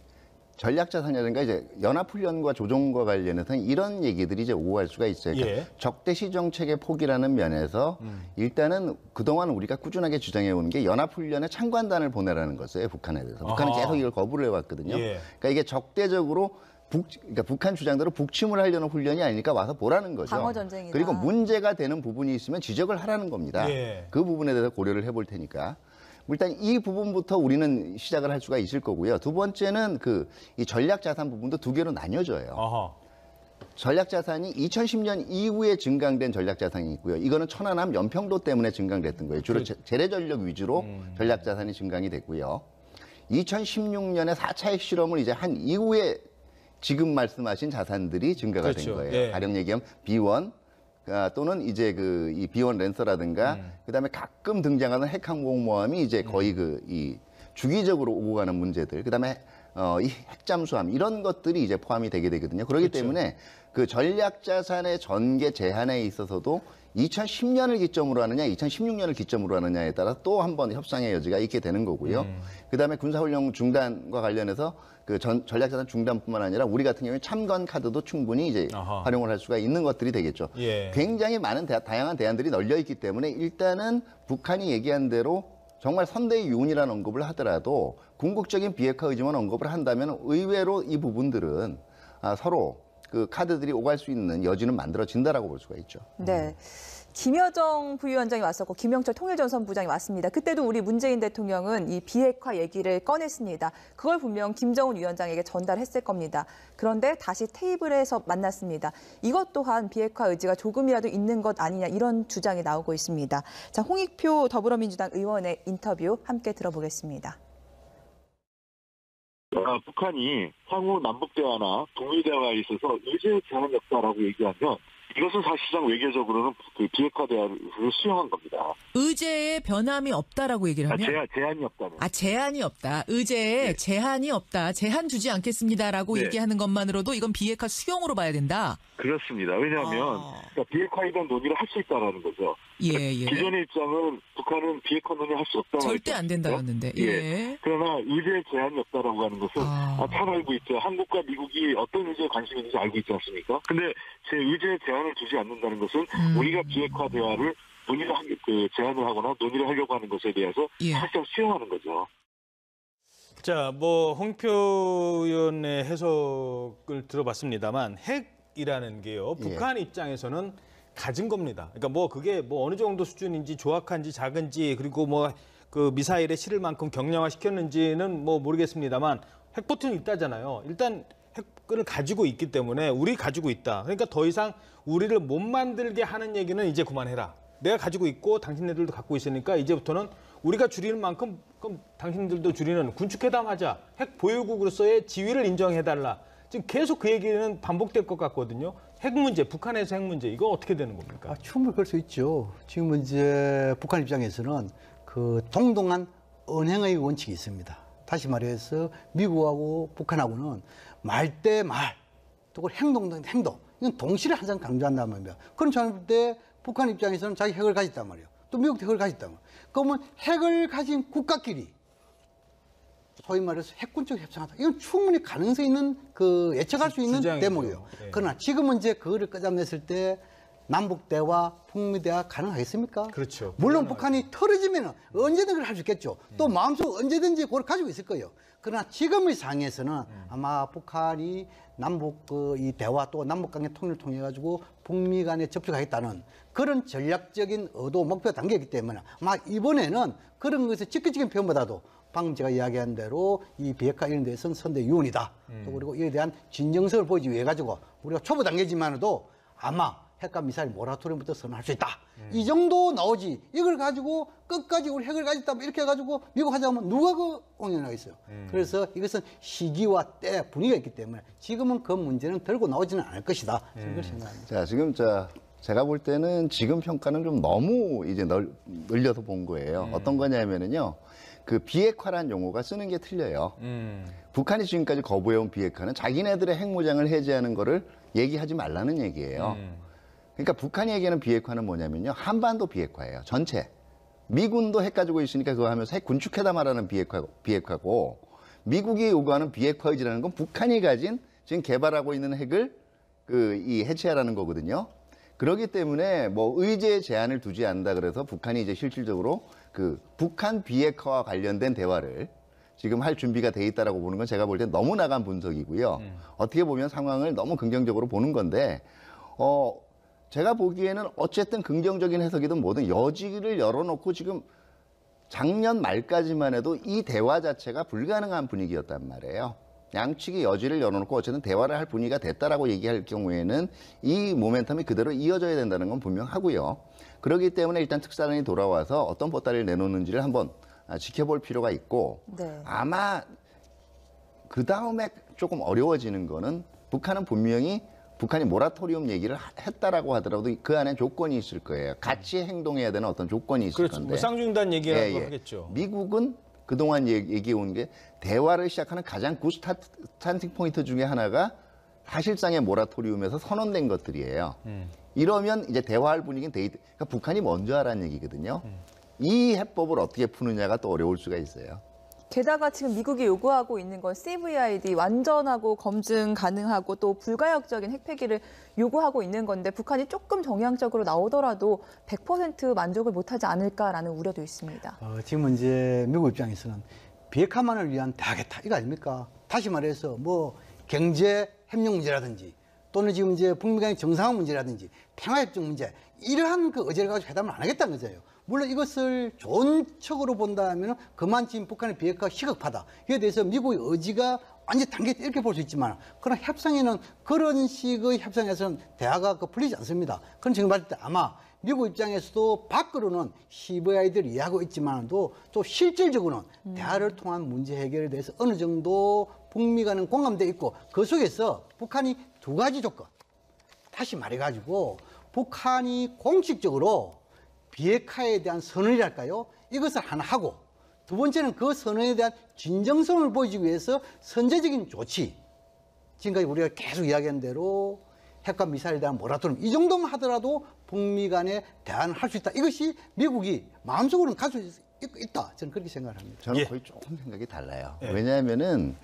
전략자산이라든가 이제 연합훈련과 조정과 관련해서는 이런 얘기들이 이제 오고 갈 수가 있어요. 그러니까 적대시 정책의 포기라는 면에서 일단은 그동안 우리가 꾸준하게 주장해온 게 연합훈련에 참관단을 보내라는 것이에요. 북한에 대해서. 북한은 계속 이걸 거부를 해왔거든요. 그러니까 이게 적대적으로 그러니까 북한 주장대로 북침을 하려는 훈련이 아니니까 와서 보라는 거죠. 방어전쟁이다. 그리고 문제가 되는 부분이 있으면 지적을 하라는 겁니다. 그 부분에 대해서 고려를 해볼 테니까. 일단 이 부분부터 우리는 시작을 할 수가 있을 거고요. 두 번째는 이 전략자산 부분도 두 개로 나뉘어져요. 전략자산이 2010년 이후에 증강된 전략자산이 있고요. 이거는 천안함 연평도 때문에 증강됐던 거예요. 주로 재래전력 위주로 전략자산이 증강이 됐고요. 2016년에 4차 핵실험을 이제 한 이후에 지금 말씀하신 자산들이 증가가 된 거예요. 가령 얘기하면 B1 또는 이제 이 B1 랜서라든가 그다음에 가끔 등장하는 핵항공모함이 이제 거의 이 주기적으로 오고 가는 문제들 그다음에 이 핵잠수함 이런 것들이 이제 포함이 되게 되거든요. 그렇기 때문에 그 전략자산의 전개 제한에 있어서도 2010년을 기점으로 하느냐, 2016년을 기점으로 하느냐에 따라 또 한 번 협상의 여지가 있게 되는 거고요. 그다음에 군사훈련 중단과 관련해서 그 전략자산 중단뿐만 아니라 우리 같은 경우에 참관 카드도 충분히 이제 활용을 할 수가 있는 것들이 되겠죠. 굉장히 많은 다양한 대안들이 널려 있기 때문에 일단은 북한이 얘기한 대로 정말 선대의 유운이라는 언급을 하더라도 궁극적인 비핵화 의지만 언급을 한다면 의외로 이 부분들은 서로 그 카드들이 오갈 수 있는 여지는 만들어진다라고 볼 수가 있죠. 네. 김여정 부위원장이 왔었고 김영철 통일전선부장이 왔습니다. 그때도 우리 문재인 대통령은 이 비핵화 얘기를 꺼냈습니다. 그걸 분명 김정은 위원장에게 전달했을 겁니다. 그런데 다시 테이블에서 만났습니다. 이것 또한 비핵화 의지가 조금이라도 있는 것 아니냐 이런 주장이 나오고 있습니다. 자, 홍익표 더불어민주당 의원의 인터뷰 함께 들어보겠습니다. 북한이 향후 남북대화나 동일대화에 있어서 의제 제한이 없다라고 얘기하면 이것은 사실상 외교적으로는 그 비핵화 대화를 수용한 겁니다. 의제에 변함이 없다라고 얘기를 하면? 제한이 없다는. 제한이 없다. 의제에 제한이 없다. 제한 주지 않겠습니다라고 얘기하는 것만으로도 이건 비핵화 수용으로 봐야 된다. 그렇습니다. 왜냐하면 그러니까 비핵화에 대한 논의를 할 수 있다라는 거죠. 기존의 입장은 북한은 비핵화 논의할 수 없다. 절대 안 된다였는데. 그러나 의제에 제한이 없다라고 하는 것은 잘 알고 있죠. 한국과 미국이 어떤 의제에 관심이 있는지 알고 있지 않습니까? 근데 제 의제에 제한을 두지 않는다는 것은 우리가 비핵화 대화를 제안을 하거나 논의를 하려고 하는 것에 대해서 사실상 수용하는 거죠. 자, 홍익표 의원의 해석을 들어봤습니다만 핵이라는 게요. 북한 입장에서는 가진 겁니다. 그러니까 그게 어느 정도 수준인지 조악한지 작은지 그리고 그 미사일에 실을 만큼 경량화 시켰는지는 모르겠습니다만 핵포트는 있다잖아요. 일단 핵을 가지고 있기 때문에 우리 가지고 있다. 그러니까 더 이상 우리를 못 만들게 하는 얘기는 이제 그만해라. 내가 가지고 있고 당신네들도 갖고 있으니까 이제부터는 우리가 줄이는 만큼 그럼 당신들도 줄이는 군축회담 하자. 핵 보유국으로서의 지위를 인정해달라. 지금 계속 그 얘기는 반복될 것 같거든요. 핵 문제, 북한에서 핵 문제, 이거 어떻게 되는 겁니까? 충분히 그럴 수 있죠. 지금 이제 북한 입장에서는 그 동등한 언행의 원칙이 있습니다. 다시 말해서 미국하고 북한하고는 말 때 말, 또 행동 때 행동, 이건 동시에 항상 강조한단 말이에요. 그런場때 북한 입장에서는 자기 핵을 가졌단 말이에요. 또 미국도 핵을 가졌단 말이에요. 그러면 핵을 가진 국가끼리 소위 말해서 핵군적 협상하다. 이건 충분히 가능성 있는 예측할 수 있는 대목이에요. 그러나 지금은 이제 그거를 끄집어냈을 때 남북 대화, 북미 대화 가능하겠습니까? 그렇죠. 물론 북한이 털어지면 언제든 그걸 할 수 있겠죠. 또 마음속 언제든지 그걸 가지고 있을 거예요. 그러나 지금의 상황에서는 아마 북한이 남북 이 대화 또 남북 관계 통일을 통해 가지고 북미 간에 접촉하겠다는 그런 전략적인 의도 목표 단계이기 때문에 아마 이번에는 그런 것을 직접적인 표현보다도 방금 제가 이야기한 대로 이 비핵화 이런 데서는 선대 유언이다. 또 그리고 이에 대한 진정성을 보이기 위해 가지고 우리가 초보 단계지만도 아마 핵과 미사일 모라토리움부터 선언할 수 있다. 이 정도 나오지. 이걸 가지고 끝까지 우리 핵을 가졌다 이렇게 해가지고 미국 하자면 누가 그 옹연하겠어요. 그래서 이것은 시기와 때 분위기가 있기 때문에 지금은 그 문제는 들고 나오지는 않을 것이다. 저는 그렇게 생각합니다. 자, 지금 제가 볼 때는 지금 평가는 좀 너무 이제 늘려서 본 거예요. 어떤 거냐면은요. 그 비핵화란 용어가 쓰는 게 틀려요. 북한이 지금까지 거부해온 비핵화는 자기네들의 핵무장을 해제하는 거를 얘기하지 말라는 얘기예요. 그러니까 북한이 얘기하는 비핵화는 뭐냐면요. 한반도 비핵화예요. 전체. 미군도 핵 가지고 있으니까 그거 하면서 핵 군축해담하라는 비핵화고 미국이 요구하는 비핵화 의지라는 건 북한이 가진 지금 개발하고 있는 핵을 이 해체하라는 거거든요. 그렇기 때문에 뭐 의제 제한을 두지 않는다 그래서 북한이 이제 실질적으로 그 북한 비핵화와 관련된 대화를 지금 할 준비가 돼 있다라고 보는 건 제가 볼 때 너무 나간 분석이고요. 어떻게 보면 상황을 너무 긍정적으로 보는 건데 제가 보기에는 어쨌든 긍정적인 해석이든 뭐든 여지를 열어놓고 지금 작년 말까지만 해도 이 대화 자체가 불가능한 분위기였단 말이에요. 양측이 여지를 열어놓고 어쨌든 대화를 할 분위기가 됐다라고 얘기할 경우에는 이 모멘텀이 그대로 이어져야 된다는 건 분명하고요. 그렇기 때문에 일단 특사단이 돌아와서 어떤 보따리를 내놓는지를 한번 지켜볼 필요가 있고 네. 아마 그 다음에 조금 어려워지는 거는 북한은 분명히 북한이 모라토리움 얘기를 했다라고 하더라도 그 안에 조건이 있을 거예요. 같이 행동해야 되는 어떤 조건이 있을 그렇죠. 건데. 뭐 쌍중단 얘기라고 하겠죠. 미국은 그동안 얘기해 온 게 대화를 시작하는 가장 굿 스타팅 포인트 중에 하나가 사실상의 모라토리움에서 선언된 것들이에요. 이러면 이제 대화할 분위기는 그러니까 북한이 먼저 하라는 얘기거든요. 이 해법을 어떻게 푸느냐가 또 어려울 수가 있어요. 게다가 지금 미국이 요구하고 있는 건 CVID 완전하고 검증 가능하고 또 불가역적인 핵폐기를 요구하고 있는 건데 북한이 조금 정량적으로 나오더라도 100% 만족을 못하지 않을까라는 우려도 있습니다. 지금 이제 미국 입장에서는 비핵화만을 위한 대화겠다 이거 아닙니까? 다시 말해서 뭐 경제 협력 문제라든지 또는 지금 이제 북미 간의 정상화 문제라든지 평화협정 문제 이러한 그 의제를 가지고 회담을 안 하겠다는 거죠. 물론 이것을 좋은 척으로 본다면 그만 지금 북한의 비핵화가 시급하다. 이에 대해서 미국의 의지가 완전히 담겨있다 이렇게 볼 수 있지만 그러나 협상에는 그런 식의 협상에서는 대화가 풀리지 않습니다. 그런 지금 봤을 때 아마 미국 입장에서도 밖으로는 CVID를 이해하고 있지만도 또 실질적으로는 대화를 통한 문제 해결에 대해서 어느 정도 북미 간은 공감돼 있고 그 속에서 북한이 두 가지 조건. 다시 말해가지고 북한이 공식적으로 비핵화에 대한 선언이랄까요? 이것을 하나 하고 두 번째는 그 선언에 대한 진정성을 보여주기 위해서 선제적인 조치. 지금까지 우리가 계속 이야기한 대로 핵과 미사일에 대한 모라토리움 이 정도만 하더라도 북미 간에 대화를 할 수 있다. 이것이 미국이 마음속으로는 가지고 있다. 저는 그렇게 생각합니다. 저는 거의 조금 생각이 달라요. 왜냐하면은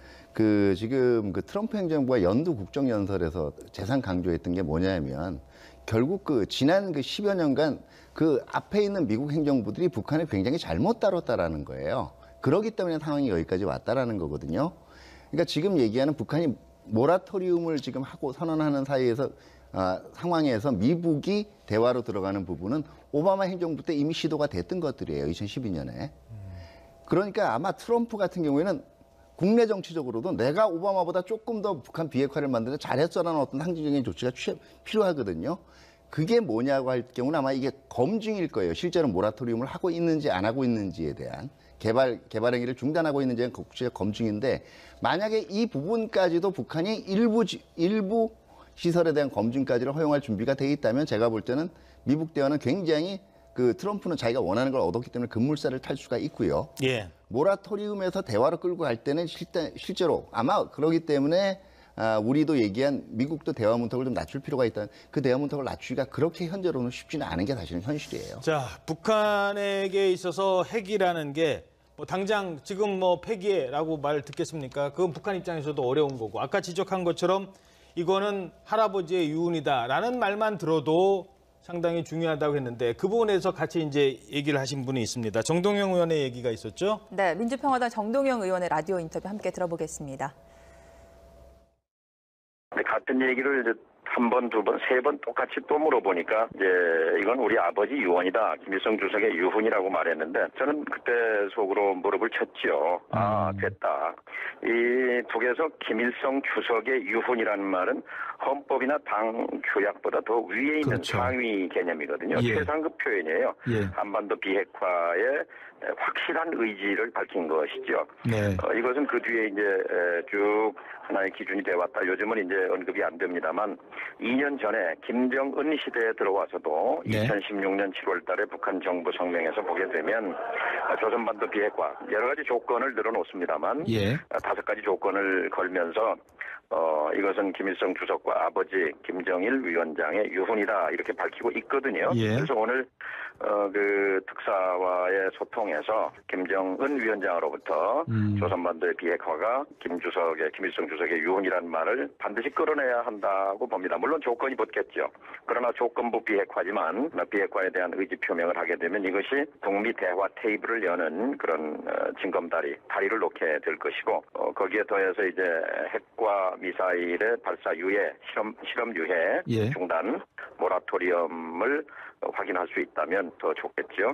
지금 트럼프 행정부가 연두 국정연설에서 재산 강조했던 게 뭐냐면 결국 지난 10여 년간 그 앞에 있는 미국 행정부들이 북한을 굉장히 잘못 다뤘다라는 거예요. 그렇기 때문에 상황이 여기까지 왔다라는 거거든요. 그러니까 지금 얘기하는 북한이 모라토리움을 지금 하고 선언하는 상황에서 미국이 대화로 들어가는 부분은 오바마 행정부 때 이미 시도가 됐던 것들이에요. 2012년에. 그러니까 아마 트럼프 같은 경우에는 국내 정치적으로도 내가 오바마보다 조금 더 북한 비핵화를 만드는 잘했어라는 어떤 상징적인 조치가 필요하거든요. 그게 뭐냐고 할 경우는 아마 이게 검증일 거예요. 실제로 모라토리움을 하고 있는지 안 하고 있는지에 대한 개발 행위를 중단하고 있는지에 대한 검증인데 만약에 이 부분까지도 북한이 일부 시설에 대한 검증까지를 허용할 준비가 돼 있다면 제가 볼 때는 미국 대화는 굉장히 트럼프는 자기가 원하는 걸 얻었기 때문에 급물살을 탈 수가 있고요. 예. 모라토리움에서 대화로 끌고 갈 때는 실제로 아마 그러기 때문에 우리도 얘기한 미국도 대화 문턱을 좀 낮출 필요가 있다는 그 대화 문턱을 낮추기가 그렇게 현재로는 쉽지는 않은 게 사실은 현실이에요. 자, 북한에게 있어서 핵이라는 게 뭐 당장 지금 뭐 폐기해라고 말 듣겠습니까? 그건 북한 입장에서도 어려운 거고 아까 지적한 것처럼 이거는 할아버지의 유언이다라는 말만 들어도 상당히 중요하다고 했는데 그 부분에서 같이 이제 얘기를 하신 분이 있습니다. 정동영 의원의 얘기가 있었죠? 네, 민주평화당 정동영 의원의 라디오 인터뷰 함께 들어보겠습니다. 같은 얘기를 이제 한 번, 두 번, 세 번 똑같이 또 물어보니까 이제 이건 우리 아버지 유언이다. 김일성 주석의 유훈이라고 말했는데 저는 그때 속으로 무릎을 쳤지요. 아, 됐다. 이 북에서 김일성 주석의 유훈이라는 말은 헌법이나 당 규약보다 더 위에 있는 그렇죠. 상위 개념이거든요. 예. 최상급 표현이에요. 예. 한반도 비핵화의 확실한 의지를 밝힌 것이죠. 네. 이것은 그 뒤에 이제 쭉 하나의 기준이 되어왔다. 요즘은 이제 언급이 안 됩니다만 2년 전에 김정은 시대에 들어와서도 네. 2016년 7월 달에 북한 정부 성명에서 보게 되면 조선반도 비핵화 여러 가지 조건을 늘어놓습니다만 예. 5가지 조건을 걸면서 이것은 김일성 주석과 아버지 김정일 위원장의 유훈이다 이렇게 밝히고 있거든요. 예. 그래서 오늘 그 특사와의 소통에서 김정은 위원장으로부터 조선반도의 비핵화가 김일성 주석의 유훈이라는 말을 반드시 끌어내야 한다고 봅니다. 물론 조건이 붙겠죠. 그러나 조건부 비핵화지만 비핵화에 대한 의지 표명을 하게 되면 이것이 북미 대화 테이블을 여는 그런 다리를 놓게 될 것이고 거기에 더해서 이제 핵과 미사일의 발사 유예, 실험 유예 예. 중단, 모라토리엄을 확인할 수 있다면 더 좋겠죠.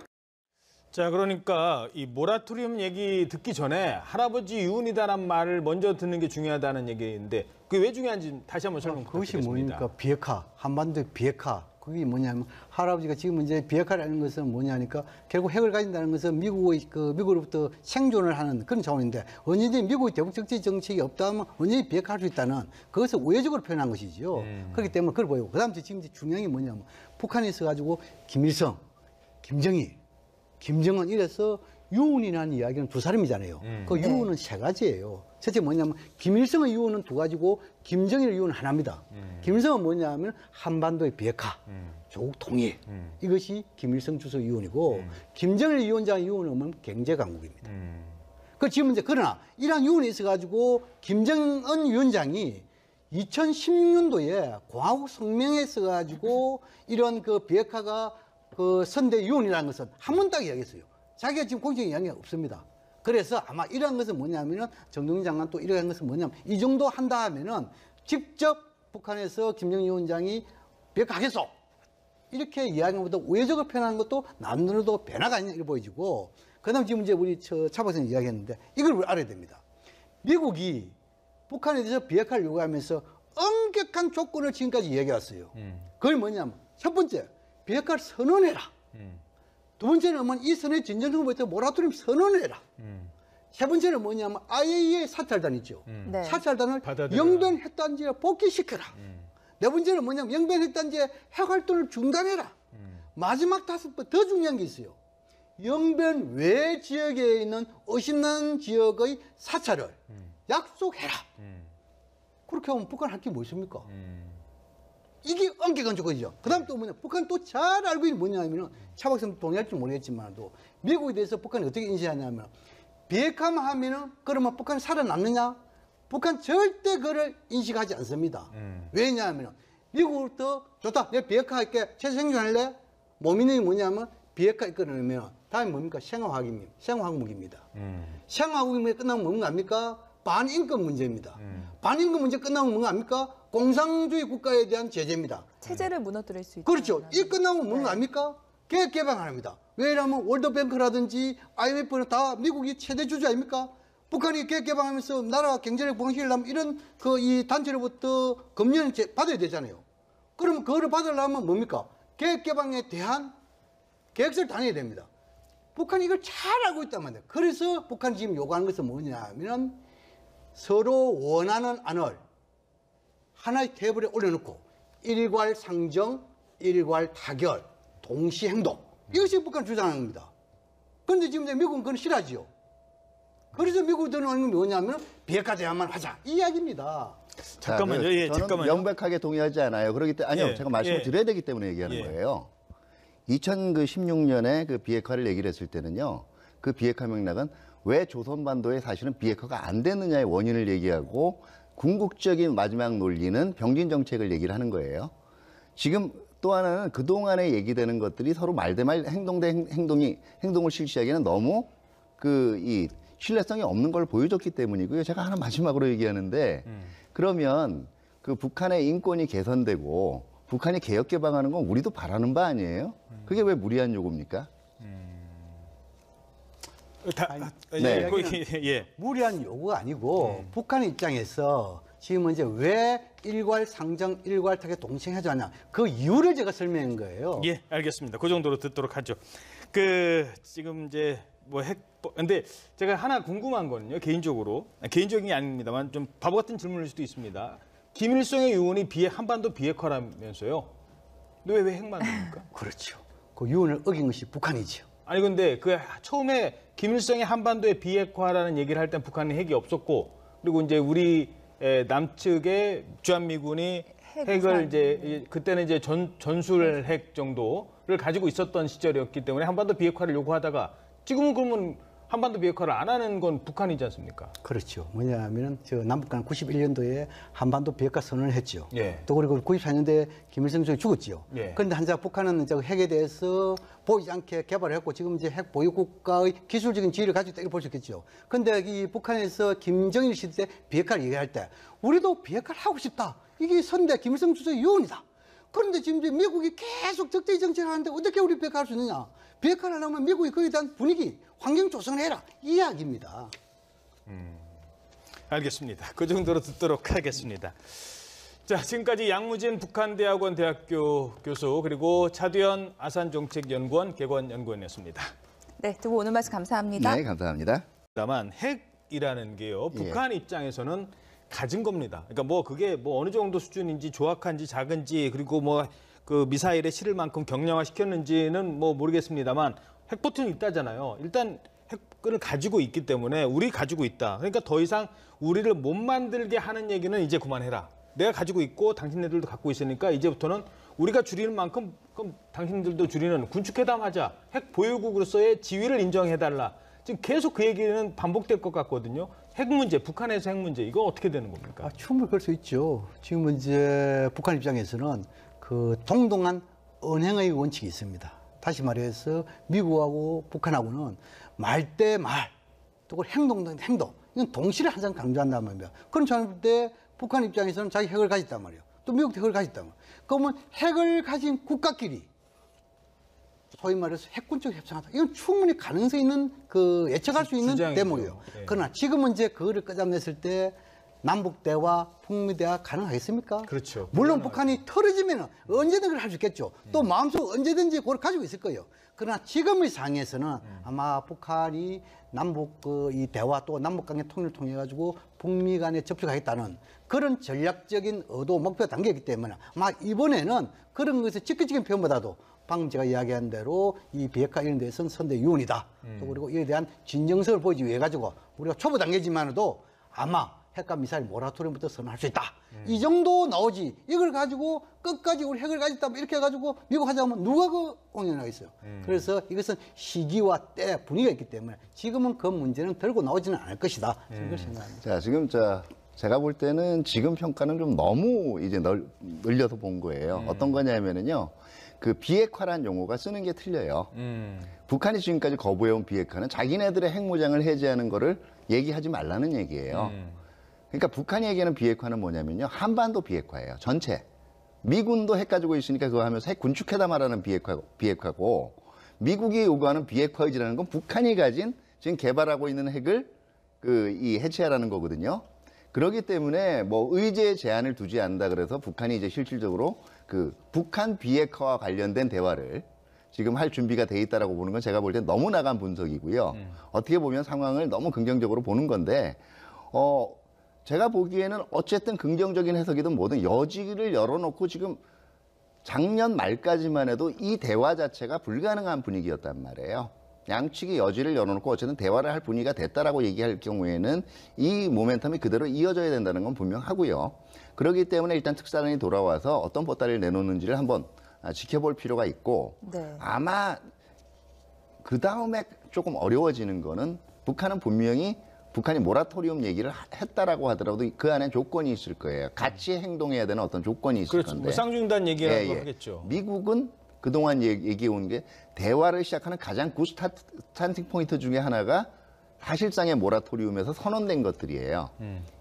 자, 그러니까 이 모라토리움 얘기 듣기 전에 할아버지 유훈이다라는 말을 먼저 듣는 게 중요하다는 얘기인데 그게 왜 중요한지 다시 한번 설명 그것이 부탁드리겠습니다. 뭡니까? 비핵화, 한반도 비핵화. 그게 뭐냐면 할아버지가 지금 이제 비핵화라는 것은 뭐냐니까 결국 핵을 가진다는 것은 미국으로부터 생존을 하는 그런 차원인데 언제든지 미국의 대북 정치 정책이 없다면 언제든지 비핵화할 수 있다는 그것을 우회적으로 표현한 것이죠. 그렇기 때문에 그걸 보이고 그다음 지금 중요한 게 뭐냐면 북한에 있어 가지고 김일성, 김정일, 김정은 이래서 유훈이라는 이야기는 두 사람이잖아요. 그 유훈은 세 가지예요. 첫째 뭐냐면 김일성의 유훈은 두 가지고 김정일의 유훈은 하나입니다. 김일성은 뭐냐면 한반도의 비핵화, 조국 통일 이것이 김일성 주석 유훈이고 김정일 위원장의 유훈은 뭐냐면 경제 강국입니다. 그 지금 이제 그러나 이러한 유훈이 있어가지고 김정은 위원장이 2016년도에 공화국 성명에 써가지고 이런 그 비핵화가 그 선대 유훈이라는 것은 한 번 딱 이야기했어요. 자기가 지금 공식적인 이야기가 없습니다. 그래서 아마 이러한 것은 뭐냐면은 정동영 장관 또 이러한 것은 뭐냐면 이 정도 한다 하면은 직접 북한에서 김정일 위원장이 비핵화하겠소 이렇게 이야기하는 것보다 우회적으로 표현하는 것도 남들도 변화가 아니냐 이렇게 보여지고 그다음 지금 이제 우리 차 박사님 이야기했는데 이걸 우리 알아야 됩니다. 미국이 북한에 대해서 비핵화를 요구하면서 엄격한 조건을 지금까지 이야기해왔어요. 그게 뭐냐면 첫 번째 비핵화를 선언해라. 두 번째는 뭐 이 선언의 진전 정부에서 모라토리움 선언해라. 세 번째는 뭐냐면 IAEA 사찰단 있죠. 네. 사찰단을 영변 핵단지에 복귀시켜라. 네 번째는 뭐냐면 영변 핵단지의 핵활동을 중단해라. 마지막 다섯 번 더 중요한 게 있어요. 영변 외 지역에 있는 의심나는 지역의 사찰을 약속해라. 그렇게 하면 북한 할 게 뭐 있습니까? 이게 엄격한 조건이죠. 그 다음 또 뭐냐. 북한 또 잘 알고 있는 뭐냐면은 차 박사님 동의할지 모르겠지만도 미국에 대해서 북한이 어떻게 인식하냐면 비핵화만 하면은 그러면 북한이 살아남느냐? 북한 절대 그걸 인식하지 않습니다. 왜냐하면 미국으로부터 좋다. 내가 비핵화할게. 최생존할래? 모민이 뭐냐면 비핵화 이끌어내면 다음에 뭡니까? 생화학무기입니다. 생화학무기 끝나면 뭔가 압니까? 반인권 문제입니다. 반인권 문제 끝나면 뭔가 압니까? 공산주의 국가에 대한 제재입니다. 체제를 무너뜨릴 수 있다. 그렇죠. 이 끝나면 뭔가 압니까? 계획 개방합니다. 왜냐하면 월드뱅크라든지 IMF는 다 미국이 최대 주주 아닙니까? 북한이 계획 개방하면서 나라 경제력 봉쇄하려면 이런 이 단체로부터 검열을 받아야 되잖아요. 그러면 그거를 받으려면 뭡니까? 계획 개방에 대한 계획서를 다녀야 됩니다. 북한이 이걸 잘 알고 있단 말이에요. 그래서 북한이 지금 요구하는 것은 뭐냐면 서로 원하는 안을 하나의 테이블에 올려놓고 일괄 상정, 일괄 타결, 동시 행동. 이것이 북한 주장하는 겁니다. 그런데 지금 미국은 그건 싫어하지요. 그래서 미국들은 하는 건 뭐냐면 비핵화 대화만 하자. 이 이야기입니다. 잠깐만요. 저는 예, 잠깐만요. 명백하게 동의하지 않아요. 그렇기 때문에 아니요, 예, 제가 말씀을 예. 드려야 되기 때문에 얘기하는 예. 거예요. 2016년에 그 비핵화를 얘기를 했을 때는요, 그 비핵화 맥락은 왜 조선반도에 사실은 비핵화가 안 됐느냐의 원인을 얘기하고 궁극적인 마지막 논리는 병진 정책을 얘기를 하는 거예요. 지금 또 하나는 그동안에 얘기되는 것들이 서로 말대말 행동 대 행동을 실시하기에는 너무 이 신뢰성이 없는 걸 보여줬기 때문이고요. 제가 하나 마지막으로 얘기하는데 그러면 그 북한의 인권이 개선되고 북한이 개혁 개방하는 건 우리도 바라는 바 아니에요? 그게 왜 무리한 요구입니까? 네. 예. 무리한 요구가 아니고 북한 입장에서 지금 이제 왜 일괄 상정, 일괄 타격 동시에 하지 않냐 그 이유를 제가 설명한 거예요. 예, 알겠습니다. 그 정도로 듣도록 하죠. 지금 이제 근데 제가 하나 궁금한 거는요, 개인적인 게 아닙니다만 좀 바보 같은 질문일 수도 있습니다. 김일성의 유언이 한반도 비핵화라면서요. 근데 왜 핵 만듭니까? 그렇죠. 그 유언을 어긴 것이 북한이죠. 아니 근데 처음에 김일성이 한반도의 비핵화라는 얘기를 할 땐 북한에 핵이 없었고 그리고 이제 우리 남측의 주한미군이 핵을 이제 그때는 이제 전술 핵 정도를 가지고 있었던 시절이었기 때문에 한반도 비핵화를 요구하다가 지금은 그러면 한반도 비핵화를 안 하는 건 북한이지 않습니까? 그렇죠. 뭐냐면은 남북한 91년도에 한반도 비핵화 선언을 했죠. 예. 또 그리고 94년도에 김일성 주석이 죽었죠. 예. 그런데 한자 북한은 핵에 대해서 보이지 않게 개발을 했고 지금 이제 핵 보유 국가의 기술적인 지위를 가지고 있다 이렇게 볼 수 있겠죠. 그런데 이 북한에서 김정일 시대 때 비핵화를 얘기할 때 우리도 비핵화를 하고 싶다. 이게 선대 김일성 주석의 유언이다. 그런데 지금 이제 미국이 계속 적대적 정책을 하는데 어떻게 우리 비핵화할 수 있느냐? 비핵화를 하려면 미국이 거기에 대한 분위기, 환경 조성을 해라. 이 이야기입니다. 알겠습니다. 그 정도로 듣도록 하겠습니다. 자, 지금까지 양무진 북한대학원 대학교 교수 그리고 차두현 아산정책연구원 개관연구원이었습니다. 네, 두 분 오늘 말씀 감사합니다. 네, 감사합니다. 다만 핵이라는 게요, 북한 입장에서는 가진 겁니다. 그러니까 그게 어느 정도 수준인지 조악한지 작은지 그리고 그 미사일에 실을 만큼 경량화 시켰는지는 모르겠습니다만 핵포트는 있다잖아요. 일단 핵을 가지고 있기 때문에 우리 가지고 있다. 그러니까 더 이상 우리를 못 만들게 하는 얘기는 이제 그만해라. 내가 가지고 있고 당신네들도 갖고 있으니까 이제부터는 우리가 줄이는 만큼 그럼 당신들도 줄이는 군축회담 하자. 핵 보유국으로서의 지위를 인정해달라. 지금 계속 그 얘기는 반복될 것 같거든요. 핵 문제, 북한에서 핵 문제, 이거 어떻게 되는 겁니까? 충분히 그럴 수 있죠. 지금 이제 북한 입장에서는 그 동등한 언행의 원칙이 있습니다. 다시 말해서 미국하고 북한하고는 말 대 말, 또 행동 대 행동, 이건 동시를 항상 강조한단 말이에요. 그런 점일 때 북한 입장에서는 자기 핵을 가졌단 말이에요. 또 미국도 핵을 가졌단 말이에요. 그러면 핵을 가진 국가끼리 소위 말해서 핵군적 협상하다. 이건 충분히 가능성 있는 예측할 수 있는 대목이에요. 네. 그러나 지금은 이제 그거를 끄잡냈을 때 남북 대화, 북미 대화 가능하겠습니까? 그렇죠. 물론 북한이 털어지면 언제든 그걸 할 수 있겠죠. 또 마음속 언제든지 그걸 가지고 있을 거예요. 그러나 지금의 상황에서는 아마 북한이 남북 이 대화 또 남북 관계 통일을 통해 가지고 북미 간에 접촉하겠다는 그런 전략적인 의도 목표 단계이기 때문에 아마 이번에는 그런 것을 직접적인 표현보다도 방금 제가 이야기한 대로 이 비핵화 이런 데서는 선대 유언이다. 또 그리고 이에 대한 진정성을 보이기 위해 가지고 우리가 초보 단계지만도 아마 핵과 미사일 모라토리움부터 선언할 수 있다. 이 정도 나오지. 이걸 가지고 끝까지 우리 핵을 가졌다 이렇게 해가지고 미국 하자면 누가 공연하겠어요. 그래서 이것은 시기와 때 분위기가 있기 때문에 지금은 그 문제는 들고 나오지는 않을 것이다. 그걸 생각합니다. 자, 지금 제가 볼 때는 지금 평가는 좀 너무 이제 늘려서 본 거예요. 어떤 거냐면은요. 그 비핵화란 용어가 쓰는 게 틀려요. 북한이 지금까지 거부해온 비핵화는 자기네들의 핵무장을 해제하는 거를 얘기하지 말라는 얘기예요. 그러니까 북한이 얘기하는 비핵화는 뭐냐면요. 한반도 비핵화예요. 전체. 미군도 핵 가지고 있으니까 그거 하면서 핵 군축회담하라는 비핵화고 미국이 요구하는 비핵화 의지라는 건 북한이 가진 지금 개발하고 있는 핵을 해체하라는 거거든요. 그렇기 때문에 의제 제한을 두지 않는다 그래서 북한이 이제 실질적으로 북한 비핵화와 관련된 대화를 지금 할 준비가 돼 있다라고 보는 건 제가 볼 땐 너무 나간 분석이고요. 어떻게 보면 상황을 너무 긍정적으로 보는 건데, 제가 보기에는 어쨌든 긍정적인 해석이든 뭐든 여지를 열어놓고 지금 작년 말까지만 해도 이 대화 자체가 불가능한 분위기였단 말이에요. 양측이 여지를 열어놓고 어쨌든 대화를 할 분위기가 됐다라고 얘기할 경우에는 이 모멘텀이 그대로 이어져야 된다는 건 분명하고요. 그렇기 때문에 일단 특사단이 돌아와서 어떤 보따리를 내놓는지를 한번 지켜볼 필요가 있고 네. 아마 그 다음에 조금 어려워지는 거는 북한은 분명히 북한이 모라토리움 얘기를 했다라고 하더라도 그 안에 조건이 있을 거예요. 같이 행동해야 되는 어떤 조건이 있을 그렇죠. 건데. 뭐 쌍중단 얘기라고 하겠죠. 미국은 그동안 얘기해 온 게 대화를 시작하는 가장 굿 스타팅 포인트 중에 하나가 사실상의 모라토리움에서 선언된 것들이에요.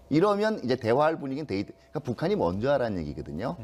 이러면 이제 대화할 분위기는 그러니까 북한이 먼저 하라는 얘기거든요.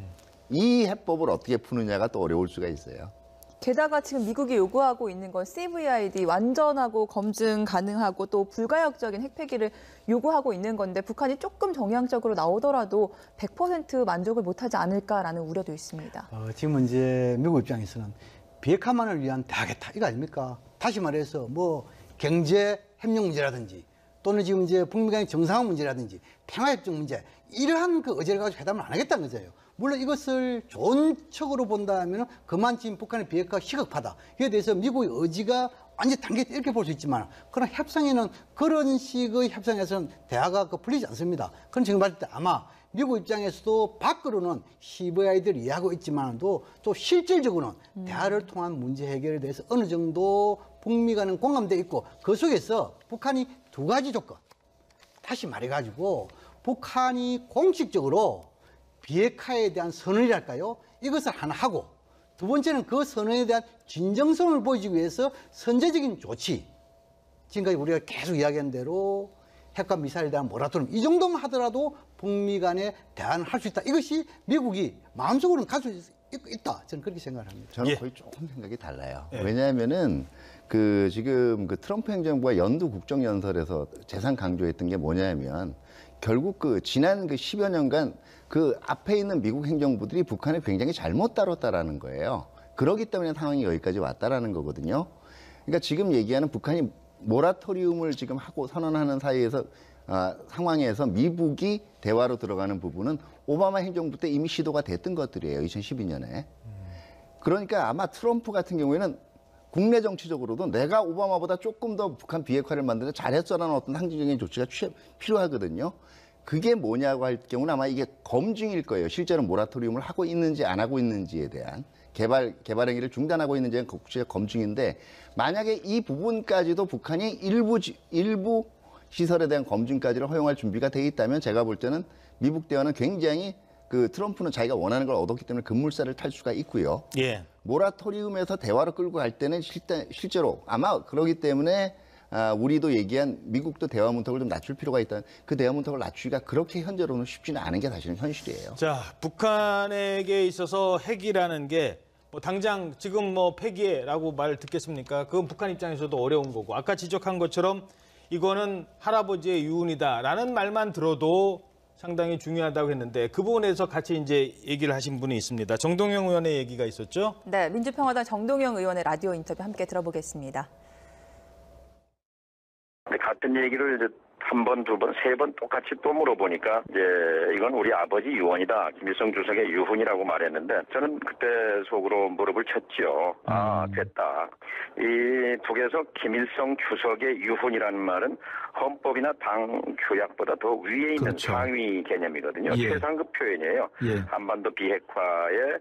이 해법을 어떻게 푸느냐가 또 어려울 수가 있어요. 게다가 지금 미국이 요구하고 있는 건 CVID 완전하고 검증 가능하고 또 불가역적인 핵폐기를 요구하고 있는 건데 북한이 조금 정향적으로 나오더라도 100% 만족을 못하지 않을까라는 우려도 있습니다. 지금 이제 미국 입장에서는 비핵화만을 위한 대화겠다 이거 아닙니까? 다시 말해서 뭐 경제 협력 문제라든지 또는 지금 이제 북미 간의 정상화 문제라든지 평화협정 문제 이러한 그 의제를 가지고 회담을 안 하겠다는 거죠. 물론 이것을 좋은 척으로 본다면 그만 지금 북한의 비핵화 시급하다. 이에 대해서 미국의 의지가 완전히 담겼다 이렇게 볼 수 있지만 그러나 협상에는 그런 식의 협상에서는 대화가 풀리지 않습니다. 그런 지금 봤을 때 아마 미국 입장에서도 밖으로는 CVID를 이해하고 있지만도 또 실질적으로는 대화를 통한 문제 해결에 대해서 어느 정도 북미 간은 공감돼 있고 그 속에서 북한이 두 가지 조건 다시 말해가지고 북한이 공식적으로 비핵화에 대한 선언이랄까요? 이것을 하나 하고 두 번째는 그 선언에 대한 진정성을 보여주기 위해서 선제적인 조치. 지금까지 우리가 계속 이야기한 대로 핵과 미사일에 대한 모라토리움 이 정도만 하더라도 북미 간에 대화를 할 수 있다. 이것이 미국이 마음속으로는 가지고 있다. 저는 그렇게 생각을 합니다. 저는 거의 조금 생각이 달라요. 왜냐하면은 지금 트럼프 행정부가 연두 국정연설에서 재산 강조했던 게 뭐냐면 결국 지난 10여 년간 그 앞에 있는 미국 행정부들이 북한을 굉장히 잘못 다뤘다라는 거예요. 그렇기 때문에 상황이 여기까지 왔다라는 거거든요. 그러니까 지금 얘기하는 북한이 모라토리움을 지금 하고 선언하는 상황에서 미국이 대화로 들어가는 부분은 오바마 행정부 때 이미 시도가 됐던 것들이에요. 2012년에. 그러니까 아마 트럼프 같은 경우에는 국내 정치적으로도 내가 오바마보다 조금 더 북한 비핵화를 만드는데 잘했어라는 어떤 항징적인 조치가 필요하거든요. 그게 뭐냐고 할 경우는 아마 이게 검증일 거예요. 실제로 모라토리움을 하고 있는지 안 하고 있는지에 대한 개발 행위를 중단하고 있는지의 검증인데 만약에 이 부분까지도 북한이 일부 시설에 대한 검증까지를 허용할 준비가 돼 있다면 제가 볼 때는 미국 대화는 굉장히 트럼프는 자기가 원하는 걸 얻었기 때문에 급물살을 탈 수가 있고요. 예. 모라토리움에서 대화로 끌고 갈 때는 실제로 아마 그러기 때문에 우리도 얘기한 미국도 대화 문턱을 좀 낮출 필요가 있다. 그 대화 문턱을 낮추기가 그렇게 현재로는 쉽지는 않은 게 사실은 현실이에요. 자, 북한에게 있어서 핵이라는 게 뭐 당장 지금 뭐 폐기해라고 말 듣겠습니까? 그건 북한 입장에서도 어려운 거고 아까 지적한 것처럼 이거는 할아버지의 유언이다라는 말만 들어도 상당히 중요하다고 했는데 그 부분에서 같이 이제 얘기를 하신 분이 있습니다. 정동영 의원의 얘기가 있었죠? 네, 민주평화당 정동영 의원의 라디오 인터뷰 함께 들어보겠습니다. 같은 얘기를 이제 한 번, 두 번, 세 번 똑같이 또 물어보니까 이제 이건 우리 아버지 유언이다. 김일성 주석의 유훈이라고 말했는데 저는 그때 속으로 무릎을 쳤죠. 아, 됐다. 이 북에서 김일성 주석의 유훈이라는 말은 헌법이나 당 규약보다 더 위에 있는 그렇죠. 상위 개념이거든요. 예. 최상급 표현이에요. 예. 한반도 비핵화에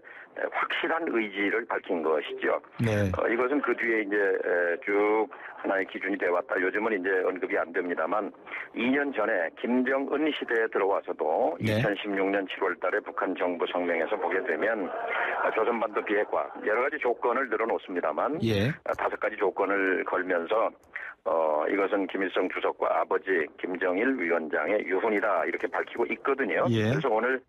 확실한 의지를 밝힌 것이죠. 네. 이것은 그 뒤에 이제 쭉 하나의 기준이 되어왔다. 요즘은 이제 언급이 안 됩니다만 2년 전에 김정은 시대에 들어와서도 네. 2016년 7월 달에 북한 정부 성명에서 보게 되면 조선반도 비핵화 여러 가지 조건을 늘어놓습니다만 예. 5가지 조건을 걸면서 이것은 김일성 주석과 아버지 김정일 위원장의 유훈이다 이렇게 밝히고 있거든요. 예. 그래서 오늘